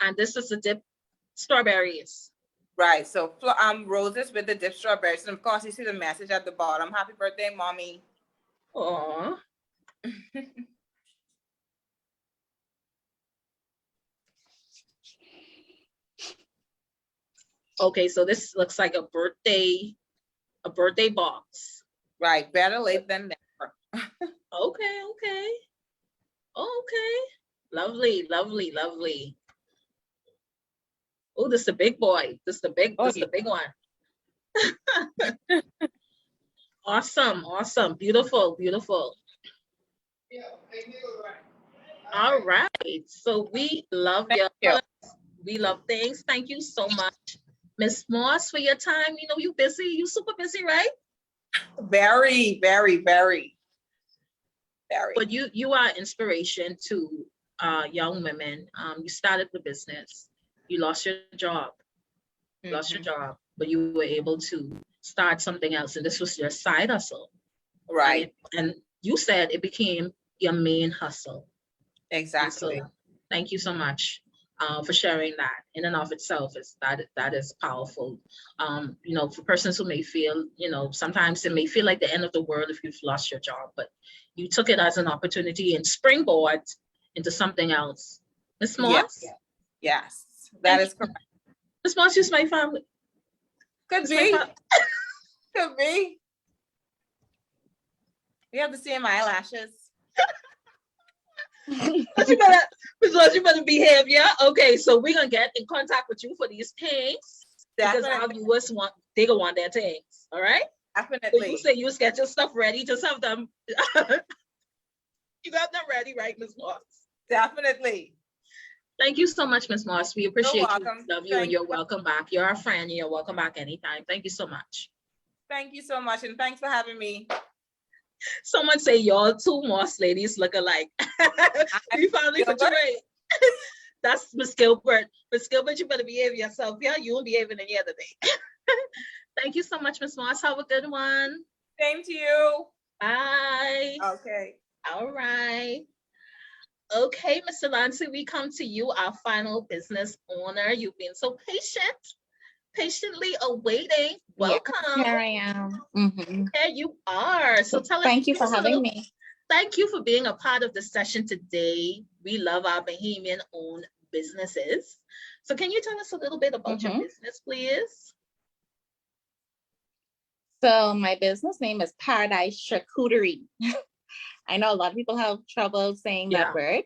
Speaker 1: And this is the dip strawberries.
Speaker 3: Right. So roses with the dip strawberries. And of course, you see the message at the bottom. Happy birthday, mommy.
Speaker 1: Aww. Okay, so this looks like a birthday box.
Speaker 3: Right. Better late than never.
Speaker 1: Okay. Okay. Lovely. Oh, this is the big boy. This is the big one. Awesome. Beautiful. All right. So we love your products. We love things. Thank you so much, Miss Moss, for your time. You know, you busy. You super busy, right?
Speaker 3: Very.
Speaker 1: But you are inspiration to young women. You started the business. You lost your job. But you were able to start something else, and this was your side hustle.
Speaker 3: Right.
Speaker 1: And you said it became your main hustle.
Speaker 3: Exactly.
Speaker 1: So thank you so much for sharing that. In and of itself, that is powerful. You know, for persons who may feel, you know, sometimes it may feel like the end of the world if you've lost your job, but you took it as an opportunity and springboard into something else. Miss Moss?
Speaker 3: Yes, that is correct.
Speaker 1: Miss Moss, you're my family.
Speaker 3: Could be. Could be. You have the same eyelashes.
Speaker 1: Miss Moss, you better behave, yeah? Okay, so we're gonna get in contact with you for these things. Definitely. Because our viewers they gonna want their things, all right?
Speaker 3: Definitely.
Speaker 1: So you say you get your stuff ready, just have them. You got them ready, right, Miss Moss?
Speaker 3: Definitely.
Speaker 1: Thank you so much, Miss Moss. We appreciate you, love you, and you're welcome back. You're our friend, and you're welcome back anytime. Thank you so much.
Speaker 3: Thank you so much, and thanks for having me.
Speaker 1: Someone say y'all two Moss ladies look alike. We finally put you right. That's Miss Gilbert. Miss Gilbert, you better behave yourself. Yeah, you won't behave in the other day. Thank you so much, Miss Moss. Have a good one.
Speaker 3: Same to you.
Speaker 1: Bye.
Speaker 3: Okay.
Speaker 1: All right. Okay, Mr. Delancey, we come to you, our final business owner. You've been so patiently awaiting. Welcome.
Speaker 4: Yes, here I am. Mm-hmm.
Speaker 1: There you are. So tell us.
Speaker 4: Thank you for having me.
Speaker 1: Thank you for being a part of the session today. We love our Bahamian-owned businesses. So can you tell us a little bit about your business, please?
Speaker 4: So my business name is Paradise Charcuterie. I know a lot of people have trouble saying that word,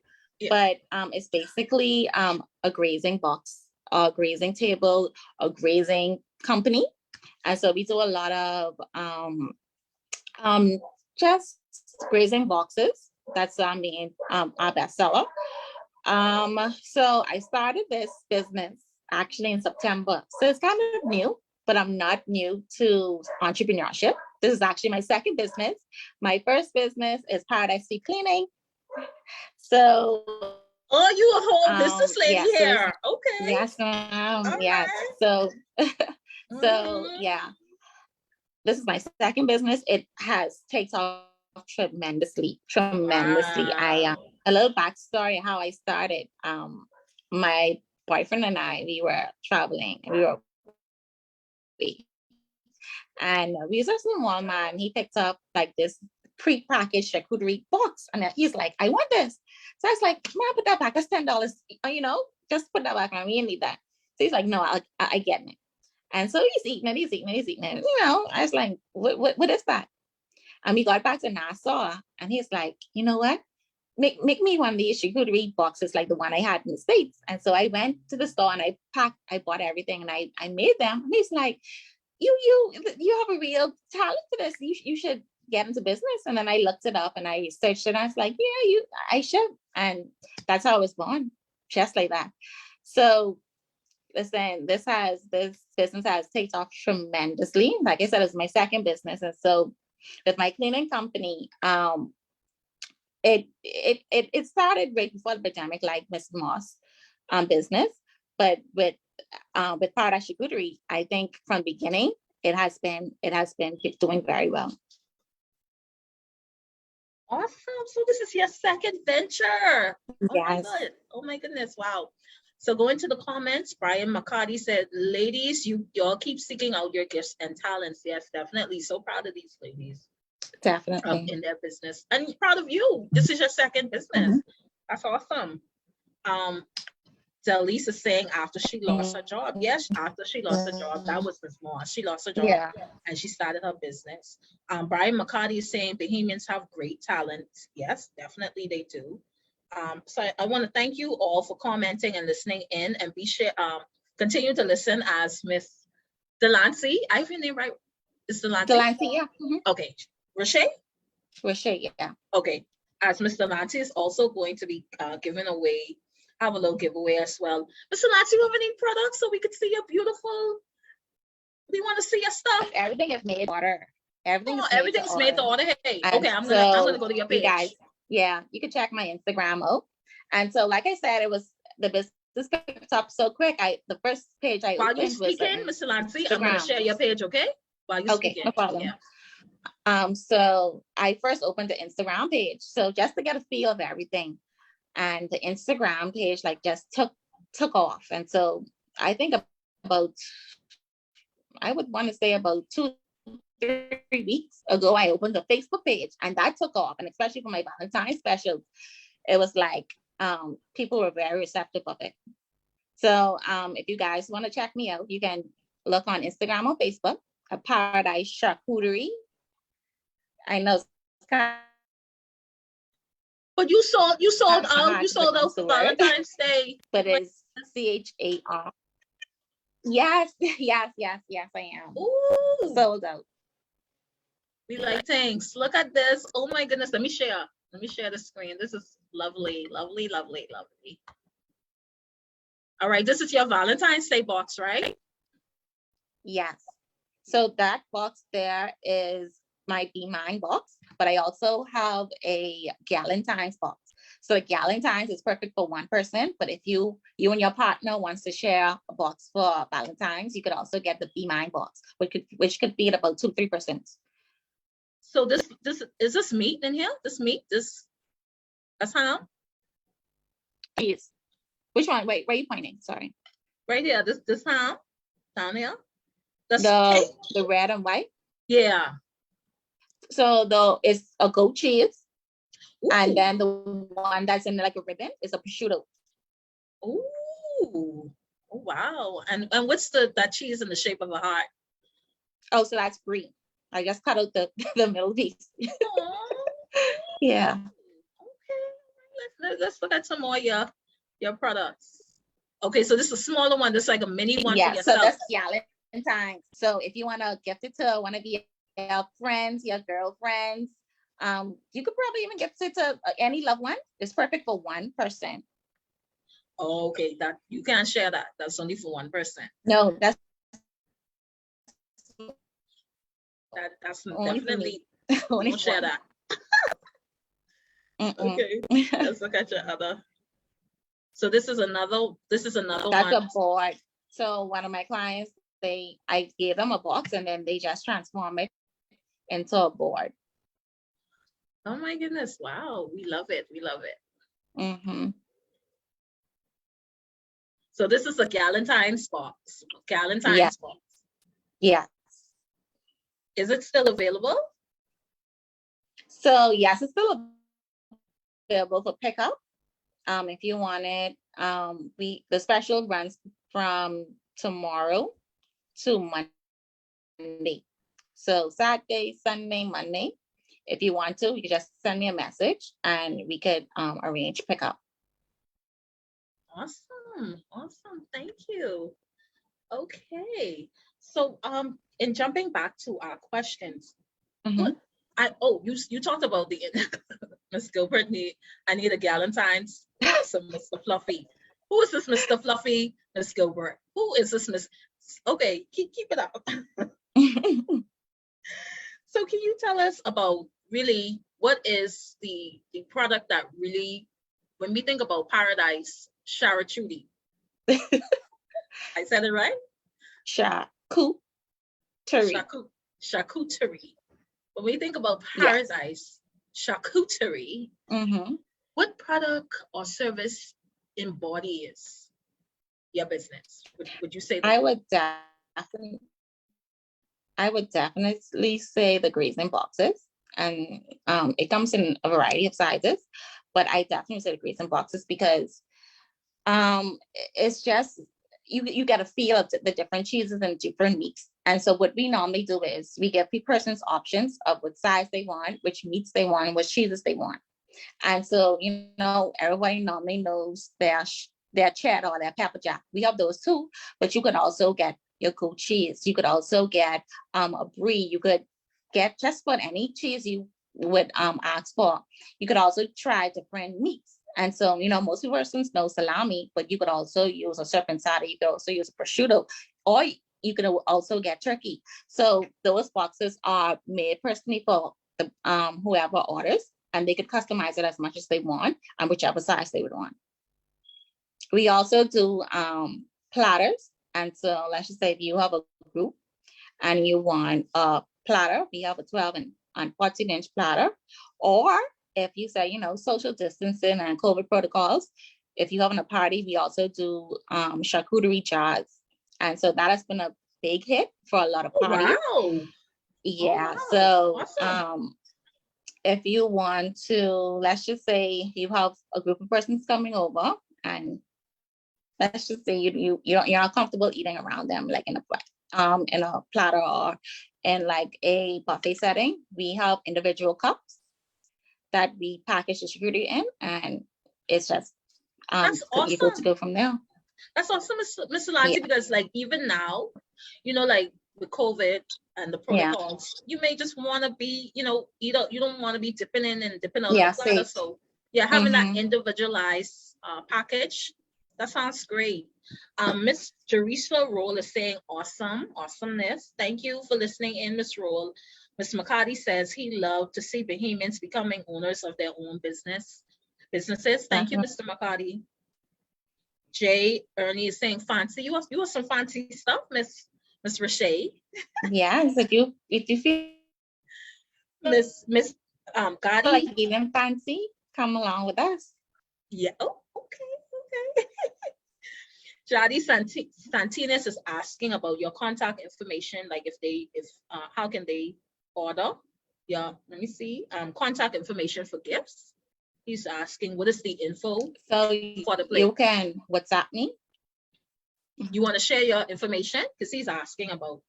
Speaker 4: but it's basically a grazing box, a grazing table, a grazing company. And so we do a lot of just grazing boxes. That's our main, our bestseller. So I started this business actually in September. So it's kind of new, but I'm not new to entrepreneurship. This is actually my second business. My first business is Paradise Deep Cleaning. So,
Speaker 1: oh, you a whole business lady here. Okay.
Speaker 4: Yes, yes.
Speaker 1: Right.
Speaker 4: So yeah, this is my second business. It has taken off tremendously. Wow. A little backstory how I started. My boyfriend and I, we were traveling. And we was just in Walmart, and he picked up like this pre-packaged charcuterie box, and he's like, "I want this." So I was like, "Man, put that back. That's $10. You know, just put that back. We didn't need that." So he's like, "No, I get it." And so he's eating it. You know, I was like, "What is that?" And we got back to Nassau, and he's like, "You know what? Make me one of these charcuterie boxes like the one I had in the States." And so I went to the store and I bought everything, and I made them. And he's like, you have a real talent for this. You should get into business. And then I looked it up and I researched it. And I was like, yeah, I should. And that's how I was born, just like that. So listen, this business has taken off tremendously. Like I said, it's my second business. And so with my cleaning company, it started right before the pandemic, like Miss Moss business, but with Paradise Charcuterie, I think from the beginning it has been doing very well.
Speaker 1: Awesome. So this is your second venture.
Speaker 4: Yes.
Speaker 1: Oh my goodness. Wow. So going to the comments, Brian McCarty said, "Ladies, y'all keep seeking out your gifts and talents." Yes, definitely. So proud of these ladies.
Speaker 4: Definitely.
Speaker 1: In their business. And proud of you. This is your second business. That's awesome. Delise is saying after she lost her job. Yes, after she lost her job, that was Miss Moss. She lost her job and she started her business. Brian McCarty is saying Bahamians have great talent. Yes, definitely they do. So I want to thank you all for commenting and listening in, and continue to listen as Miss Delancey. I have your name right? Is Delancey?
Speaker 4: Delancey, yeah.
Speaker 1: Okay. Rechea?
Speaker 4: Rechea, yeah.
Speaker 1: Okay. As Mr. Delancey is also going to be giving away, have a little giveaway as well. Mr. Delancey, you have any products so we could see your beautiful? We want to see your stuff.
Speaker 4: Everything is made to order.
Speaker 1: Everything's made to order. Hey, okay, I'm gonna go to your page.
Speaker 4: You guys, yeah, you can check my Instagram out. And so, like I said, it was the business picked up so quick. The first page I
Speaker 1: while
Speaker 4: opened
Speaker 1: you speaking, Mr. Delancey, I'm gonna share your page, okay? While you speaking.
Speaker 4: No problem.
Speaker 1: Yeah.
Speaker 4: So I first opened the Instagram page, so just to get a feel of everything, and the Instagram page like just took off. And so I think about, I would want to say about 2-3 weeks ago, I opened a Facebook page, and that took off. And especially for my Valentine's specials, it was like people were very receptive of it. So if you guys want to check me out, you can look on Instagram or Facebook at Paradise Charcuterie. I know it's kind of,
Speaker 1: but you sold those for Valentine's Day.
Speaker 4: But it's CHAR. Yes, I am.
Speaker 1: Ooh.
Speaker 4: Sold out.
Speaker 1: We like thanks. Look at this. Oh my goodness. Let me share the screen. This is lovely, lovely, lovely, lovely. All right, this is your Valentine's Day box, right?
Speaker 4: Yes. So that box there is my Be Mine box. but I also have a Galentine's box. So the Galentine's is perfect for one person, but if you and your partner wants to share a box for Valentine's, you could also get the Be Mine box, which could feed about 2-3 persons.
Speaker 1: So this is this meat in here? That's ham?
Speaker 4: Yes. Which one? Wait, where are you pointing? Sorry.
Speaker 1: Right here. This ham down here. That's cake?
Speaker 4: The red and white.
Speaker 1: Yeah.
Speaker 4: So it's a goat cheese.
Speaker 1: Ooh.
Speaker 4: And then the one that's in like a ribbon is a prosciutto.
Speaker 1: Ooh. Oh, wow. And what's that cheese in the shape of a heart?
Speaker 4: Oh, so that's green. I just cut out the middle piece. Yeah.
Speaker 1: Okay. Let's look at some more of your products. Okay, so this is a smaller one. This is like a mini one for yourself.
Speaker 4: So that's Valentine's. So if you want to gift it to one of your friends, your girlfriends, you could probably even gift it to any loved one. It's perfect for one person.
Speaker 1: Oh, okay, that you can't share that. That's only for one person.
Speaker 4: No, that's only
Speaker 1: definitely
Speaker 4: only
Speaker 1: don't share that. Okay, let's look at your other. So this is another
Speaker 4: that's
Speaker 1: one.
Speaker 4: a board. So one of my clients, I gave them a box and then they just transform it into a board.
Speaker 1: Oh my goodness! Wow, we love it. We love it.
Speaker 4: Mm-hmm.
Speaker 1: So this is a Galentine's box. Galentine's box.
Speaker 4: Yeah.
Speaker 1: Is it still available?
Speaker 4: So yes, it's still available for pickup. If you want it, the special runs from tomorrow to Monday. So Saturday, Sunday, Monday. If you want to, you can just send me a message and we could arrange pickup.
Speaker 1: Awesome. Thank you. Okay. So in jumping back to our questions, you talked about the Miss Gilbert. I need a Galentine's. So Mr. Fluffy. Who is this Mr. Fluffy? Miss Gilbert. Who is this Miss? Okay, keep it up. So can you tell us about really what is the product that really, when we think about Paradise Charcuterie, I said it right?
Speaker 4: Charcuterie.
Speaker 1: Charcuterie. When we think about Paradise Charcuterie, what product or service embodies your business? Would you say that?
Speaker 4: I would definitely say the grazing boxes, and it comes in a variety of sizes, but I definitely say the grazing boxes because it's just you get a feel of the different cheeses and different meats. And so what we normally do is we give persons options of what size they want, which meats they want, and what cheeses they want. And so, everybody normally knows their cheddar or their pepper jack. We have those too, but you can also get your goat cheese. You could also get a brie. You could get just about any cheese you would ask for. You could also try different meats. And so, most persons know salami, but you could also use a serpentata. You could also use a prosciutto, or you could also get turkey. So those boxes are made personally for the whoever orders, and they could customize it as much as they want and whichever size they would want. We also do platters. And so let's just say if you have a group and you want a platter, we have a 12 and 14-inch platter. Or if you say, social distancing and COVID protocols, if you're having a party, we also do charcuterie jars. And so that has been a big hit for a lot of parties.
Speaker 1: Wow.
Speaker 4: Yeah.
Speaker 1: Wow.
Speaker 4: So
Speaker 1: Awesome.
Speaker 4: If you want to, let's just say you have a group of persons coming over, and let's just say you're not comfortable eating around them, like in a platter or in like a buffet setting, we have individual cups that we package the charcuterie in, and it's just
Speaker 1: That's awesome.
Speaker 4: You're good to go from there.
Speaker 1: That's awesome, Miss Delancey, because like even now, like with COVID and the protocols, you may just want to be, you don't want to be dipping in and dipping out of the platter. So having that individualized package, that sounds great. Miss Rechea Rolle is saying awesomeness. Thank you for listening in, Miss Rolle. Mr. McCarty says he loved to see Bahamians becoming owners of their own businesses. Thank you, Mr. McCarty. Jay Ernie is saying fancy. You want some fancy stuff, Miss Rechea?
Speaker 4: Yes, if you feel
Speaker 1: Miss Gotti.
Speaker 4: like even fancy, come along with us.
Speaker 1: Yeah. Oh, okay. Jadi Santinas is asking about your contact information, like how can they order your, let me see, contact information for gifts. He's asking what is the info
Speaker 4: So
Speaker 1: for the place.
Speaker 4: you can WhatsApp me.
Speaker 1: You want to share your information? Because he's asking about.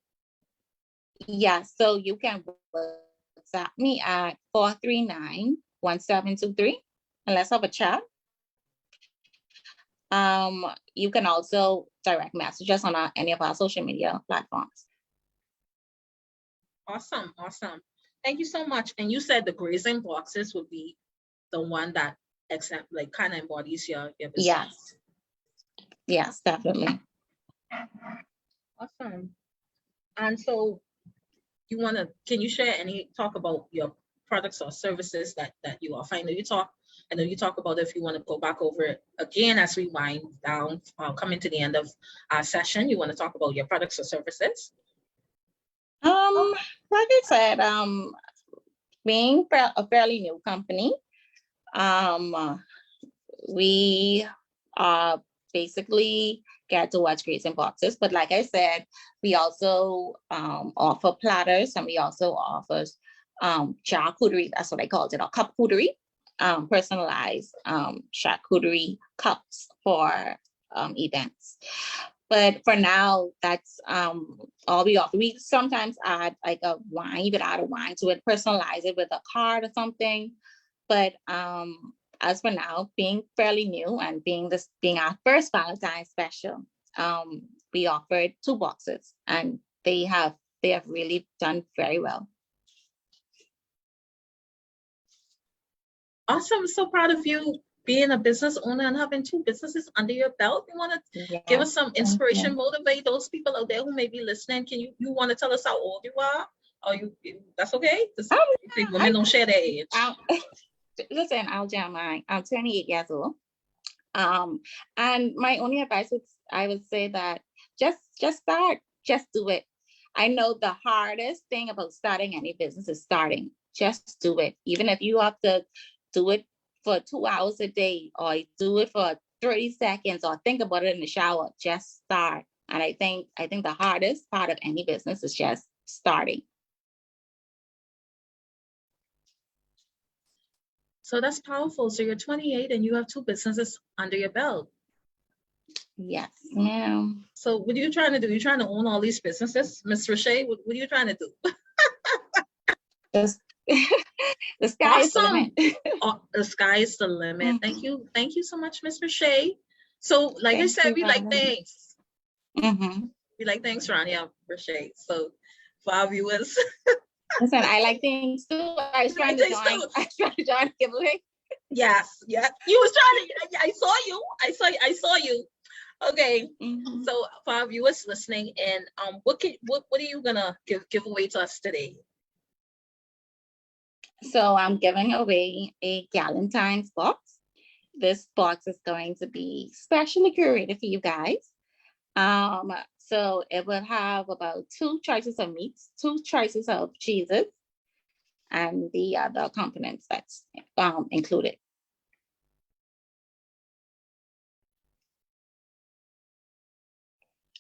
Speaker 4: Yeah, so you can WhatsApp me at 439-1723 and let's have a chat. You can also direct message us on any of our social media platforms.
Speaker 1: Awesome. Thank you so much. And you said the grazing boxes would be the one that kind of embodies your business.
Speaker 4: Yes, definitely.
Speaker 1: Awesome. And so can you talk about your products or services that you offer? I know you talk about it. If you want to go back over it again as we wind down, coming to the end of our session, you want to talk about your products or services?
Speaker 4: Like I said, being a fairly new company, we basically get to watch grades and boxes, but like I said, we also offer platters, and we also offer charcuterie. That's what I called it, or cupcuterie, personalized charcuterie cups for events. But for now, that's all we offer. We sometimes add like a wine, you could add a wine to it, personalize it with a card or something. But as for now, being fairly new and being our first Valentine's special, we offered 2 boxes, and they have really done very well.
Speaker 1: Awesome. So proud of you being a business owner and having 2 businesses under your belt. You want to give us some inspiration, motivate those people out there who may be listening. Can you want to tell us how old you are? Or that's okay? Women don't share their age.
Speaker 4: Listen, I'll share mine. I'm 28 years old. And my only advice I would say that just start, just do it. I know the hardest thing about starting any business is starting. Just do it. Even if you have to do it for 2 hours a day, or do it for 30 seconds, or think about it in the shower, just start. And I think the hardest part of any business is just starting.
Speaker 1: So that's powerful. So you're 28 and you have 2 businesses under your belt.
Speaker 4: Yes, ma'am.
Speaker 1: So what are you trying to do? You're trying to own all these businesses, Ms. Rechea? What are you trying to do?
Speaker 4: The sky is the limit.
Speaker 1: The sky is the limit.
Speaker 4: Mm-hmm.
Speaker 1: Thank you so much, Ms. Rechea. So like I said, we like thanks.
Speaker 4: Mm-hmm.
Speaker 1: We like thanks, Rania Rechea. So for our viewers.
Speaker 4: Listen, I like things too. I was trying to join the giveaway.
Speaker 1: Yes. You was trying to. I saw you. Okay. Mm-hmm. So for our viewers listening, and what are you gonna give away to us today?
Speaker 4: So I'm giving away a Galentine's box. This box is going to be specially curated for you guys. So it will have about 2 choices of meats, 2 choices of cheeses, and the other components that's included.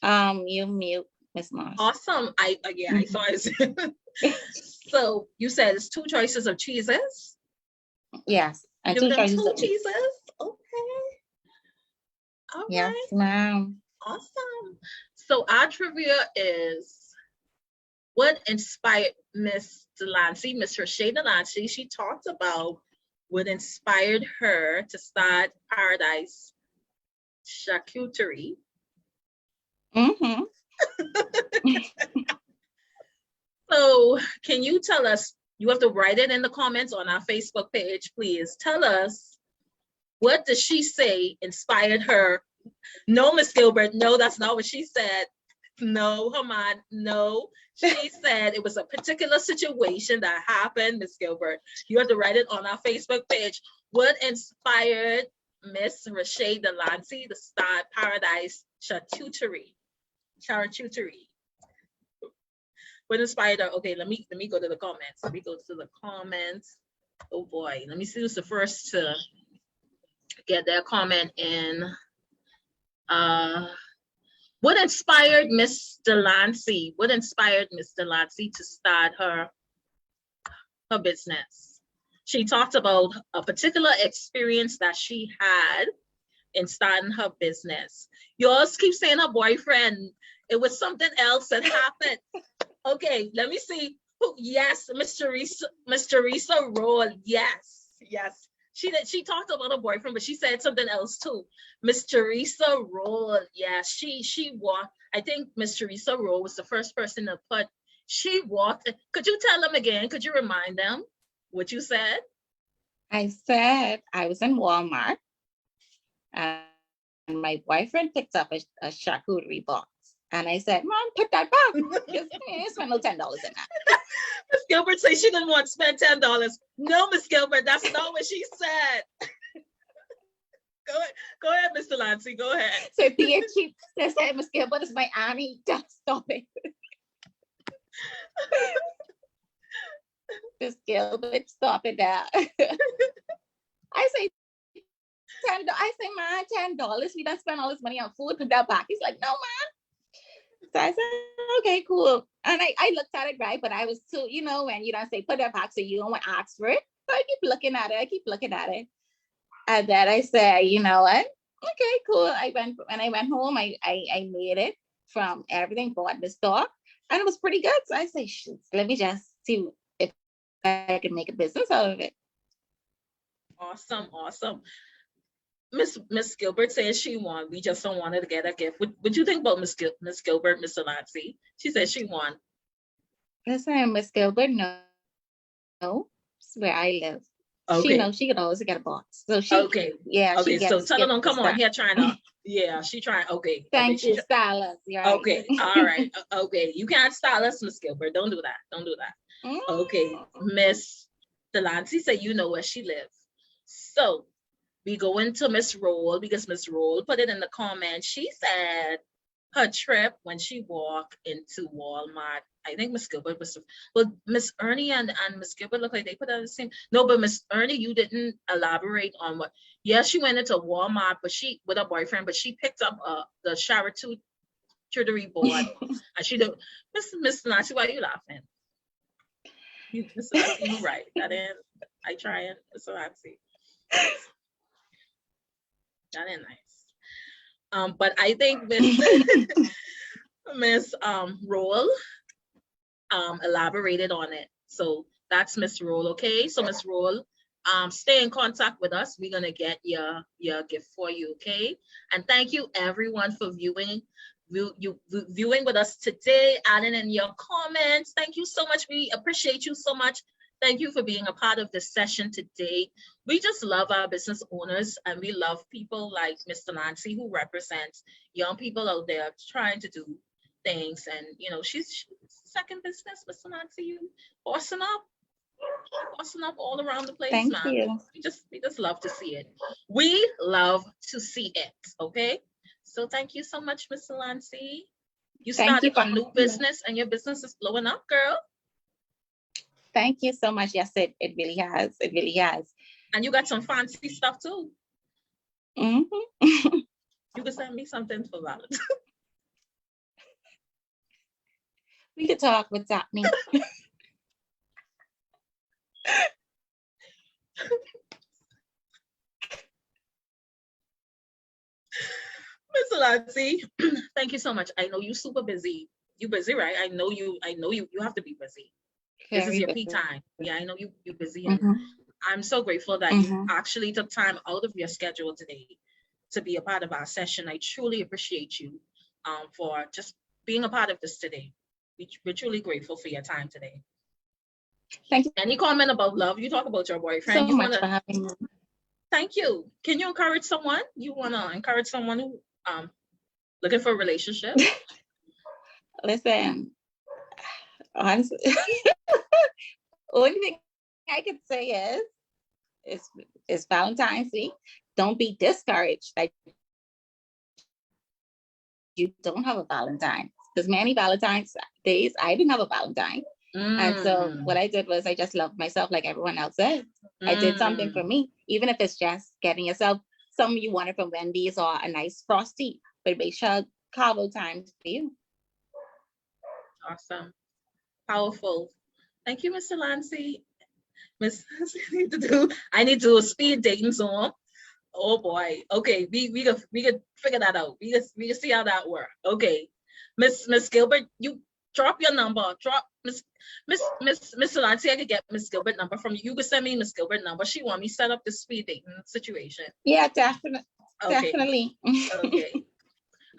Speaker 4: You mute, Ms. Moss.
Speaker 1: Awesome. I saw it. So you said it's 2 choices of cheeses?
Speaker 4: Yes. And 2 choices of
Speaker 1: cheeses. Okay. All
Speaker 4: yes,
Speaker 1: right.
Speaker 4: ma'am.
Speaker 1: Awesome. So our trivia is, what inspired Miss Delancey, Miss Rechea Delancey? She talked about what inspired her to start Paradise Charcuterie.
Speaker 4: Mm-hmm.
Speaker 1: So can you tell us, you have to write it in the comments on our Facebook page, please. Tell us, what does she say inspired her? No, Miss Gilbert, no, that's not what she said. No, Hamad, no. She said it was a particular situation that happened, Miss Gilbert. You have to write it on our Facebook page. What inspired Miss Rechea Delancey to start Paradise Charcuterie? Charcuterie. What inspired her? Okay, let me go to the comments. Let me go to the comments. Oh boy, let me see who's the first to get their comment in. What inspired Miss Delancey? What inspired Miss Delancey to start her business? She talked about a particular experience that she had in starting her business. Yours keep saying her boyfriend. It was something else that happened. Okay, let me see. Yes, Miss Teresa Rolle. Yes, yes. She talked about her boyfriend, but she said something else too. Miss Teresa Rolle. Yes, she walked. I think Miss Teresa Rolle was the first person to put. She walked. Could you tell them again? Could you remind them what you said?
Speaker 4: I said I was in Walmart and my boyfriend picked up a charcuterie box. And I said, Mom, put that back. You spent no $10 in that.
Speaker 1: Miss Gilbert said she didn't want to spend $10. No, Miss Gilbert, that's not what she said. Go ahead, Mr. Delancey, go ahead.
Speaker 4: So being cheap, they said, Miss Gilbert is my auntie. Just stop it. Miss Gilbert, stop it now. I say $10. I say, man, $10. We don't spend all this money on food. Put that back. He's like, no, man. So I said, okay, cool. And I looked at it, right? But I was too, when you don't say put that back, so you don't want to ask for it. So I keep looking at it. And then I said, you know what? Okay, cool. When I went home, I made it from everything, bought the store, and it was pretty good. So I say, shoot, let me just see if I can make a business out of it.
Speaker 1: Awesome. Miss Gilbert says she won. We just don't want her to get a gift. What you think about Miss Gilbert, Miss Delancey? She said she won.
Speaker 4: Listen, Miss Gilbert, no, it's where I live. Okay. She knows she could always get a box. So she,
Speaker 1: okay, yeah. Okay, so tell them, come on here, trying to. Yeah, she trying. Okay.
Speaker 4: Thank you, stylist. Right.
Speaker 1: Okay, all right. Okay, you can't style us, Miss Gilbert. Don't do that. Okay, Miss Delancey said you know where she lives. So we go into Miss Rolle because Miss Rolle put it in the comment. She said her trip when she walked into Walmart. I think Miss Gilbert was, well, Miss Ernie and Miss Gilbert look like they put out the same. No, but Miss Ernie, you didn't elaborate on what. Yes, she went into Walmart, but she with her boyfriend, but she picked up the charcuterie board, and she did. Miss Nancy, why are you laughing? Miss Nancy, you right. I try it, Miss Nancy. That ain't nice. But I think Miss Rolle elaborated on it. So that's Miss Rolle, okay? So Miss Rolle, stay in contact with us. We're gonna get your gift for you, okay? And thank you everyone for viewing with us today, adding in your comments. Thank you so much. We appreciate you so much. Thank you for being a part of this session today. We just love our business owners and we love people like Mr. Nancy who represents young people out there trying to do things. And she's second business, Mr. Nancy, you bossing up all around the place.
Speaker 4: Thank
Speaker 1: man.
Speaker 4: You.
Speaker 1: We just love to see it. We love to see it, okay? So thank you so much, Mr. Nancy. You started a new business and your business is blowing up, girl.
Speaker 4: Thank you so much. Yes, it really has. It really has.
Speaker 1: And you got some fancy stuff too.
Speaker 4: Mm-hmm.
Speaker 1: You can send me something for Valentine's.
Speaker 4: We could talk. What's happening?
Speaker 1: Miss Delancey, thank you so much. I know you're super busy. You're busy, right? I know you have to be busy. This is your peak time. Yeah, I know you're busy. And I'm so grateful that you actually took time out of your schedule today to be a part of our session. I truly appreciate you for just being a part of this today. We're truly grateful for your time today.
Speaker 4: Thank you.
Speaker 1: Any comment about love? You talk about your boyfriend.
Speaker 4: So much for having me.
Speaker 1: Thank you. Can you encourage someone? You want to encourage someone who looking for a relationship?
Speaker 4: Listen, honestly, only thing I could say is Valentine's week. Don't be discouraged that you don't have a Valentine. Because many Valentine's days, I didn't have a Valentine. And so what I did was I just loved myself like everyone else did. I did something for me, even if it's just getting yourself something you wanted from Wendy's or a nice frosty, but make sure carve out time for you.
Speaker 1: Awesome. Powerful. Thank you, Mr. Delancey. Miss, I need to do a speed dating zone. Oh boy. Okay, we can figure that out. We can see how that works. Okay. Miss Gilbert, you drop your number. Drop Miss Delancey. I could get Miss Gilbert number from you. You could send me Miss Gilbert number. She want me set up the speed dating situation.
Speaker 4: Yeah, definitely.
Speaker 1: Okay.
Speaker 4: Definitely.
Speaker 1: Okay.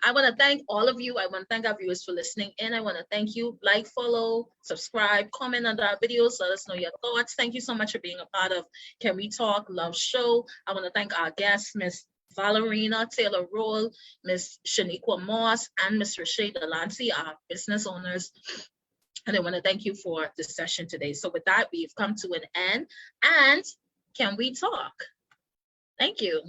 Speaker 1: I want to thank all of you. I want to thank our viewers for listening in. I want to thank you. Like, follow, subscribe, comment under our videos. Let us know your thoughts. Thank you so much for being a part of Can We Talk Love Show. I want to thank our guests, Miss Valarina Taylor-Rolle, Miss Shawniqua Moss, and Miss Rechea Delancey, our business owners. And I want to thank you for this session today. So with that, we've come to an end. And can we talk? Thank you.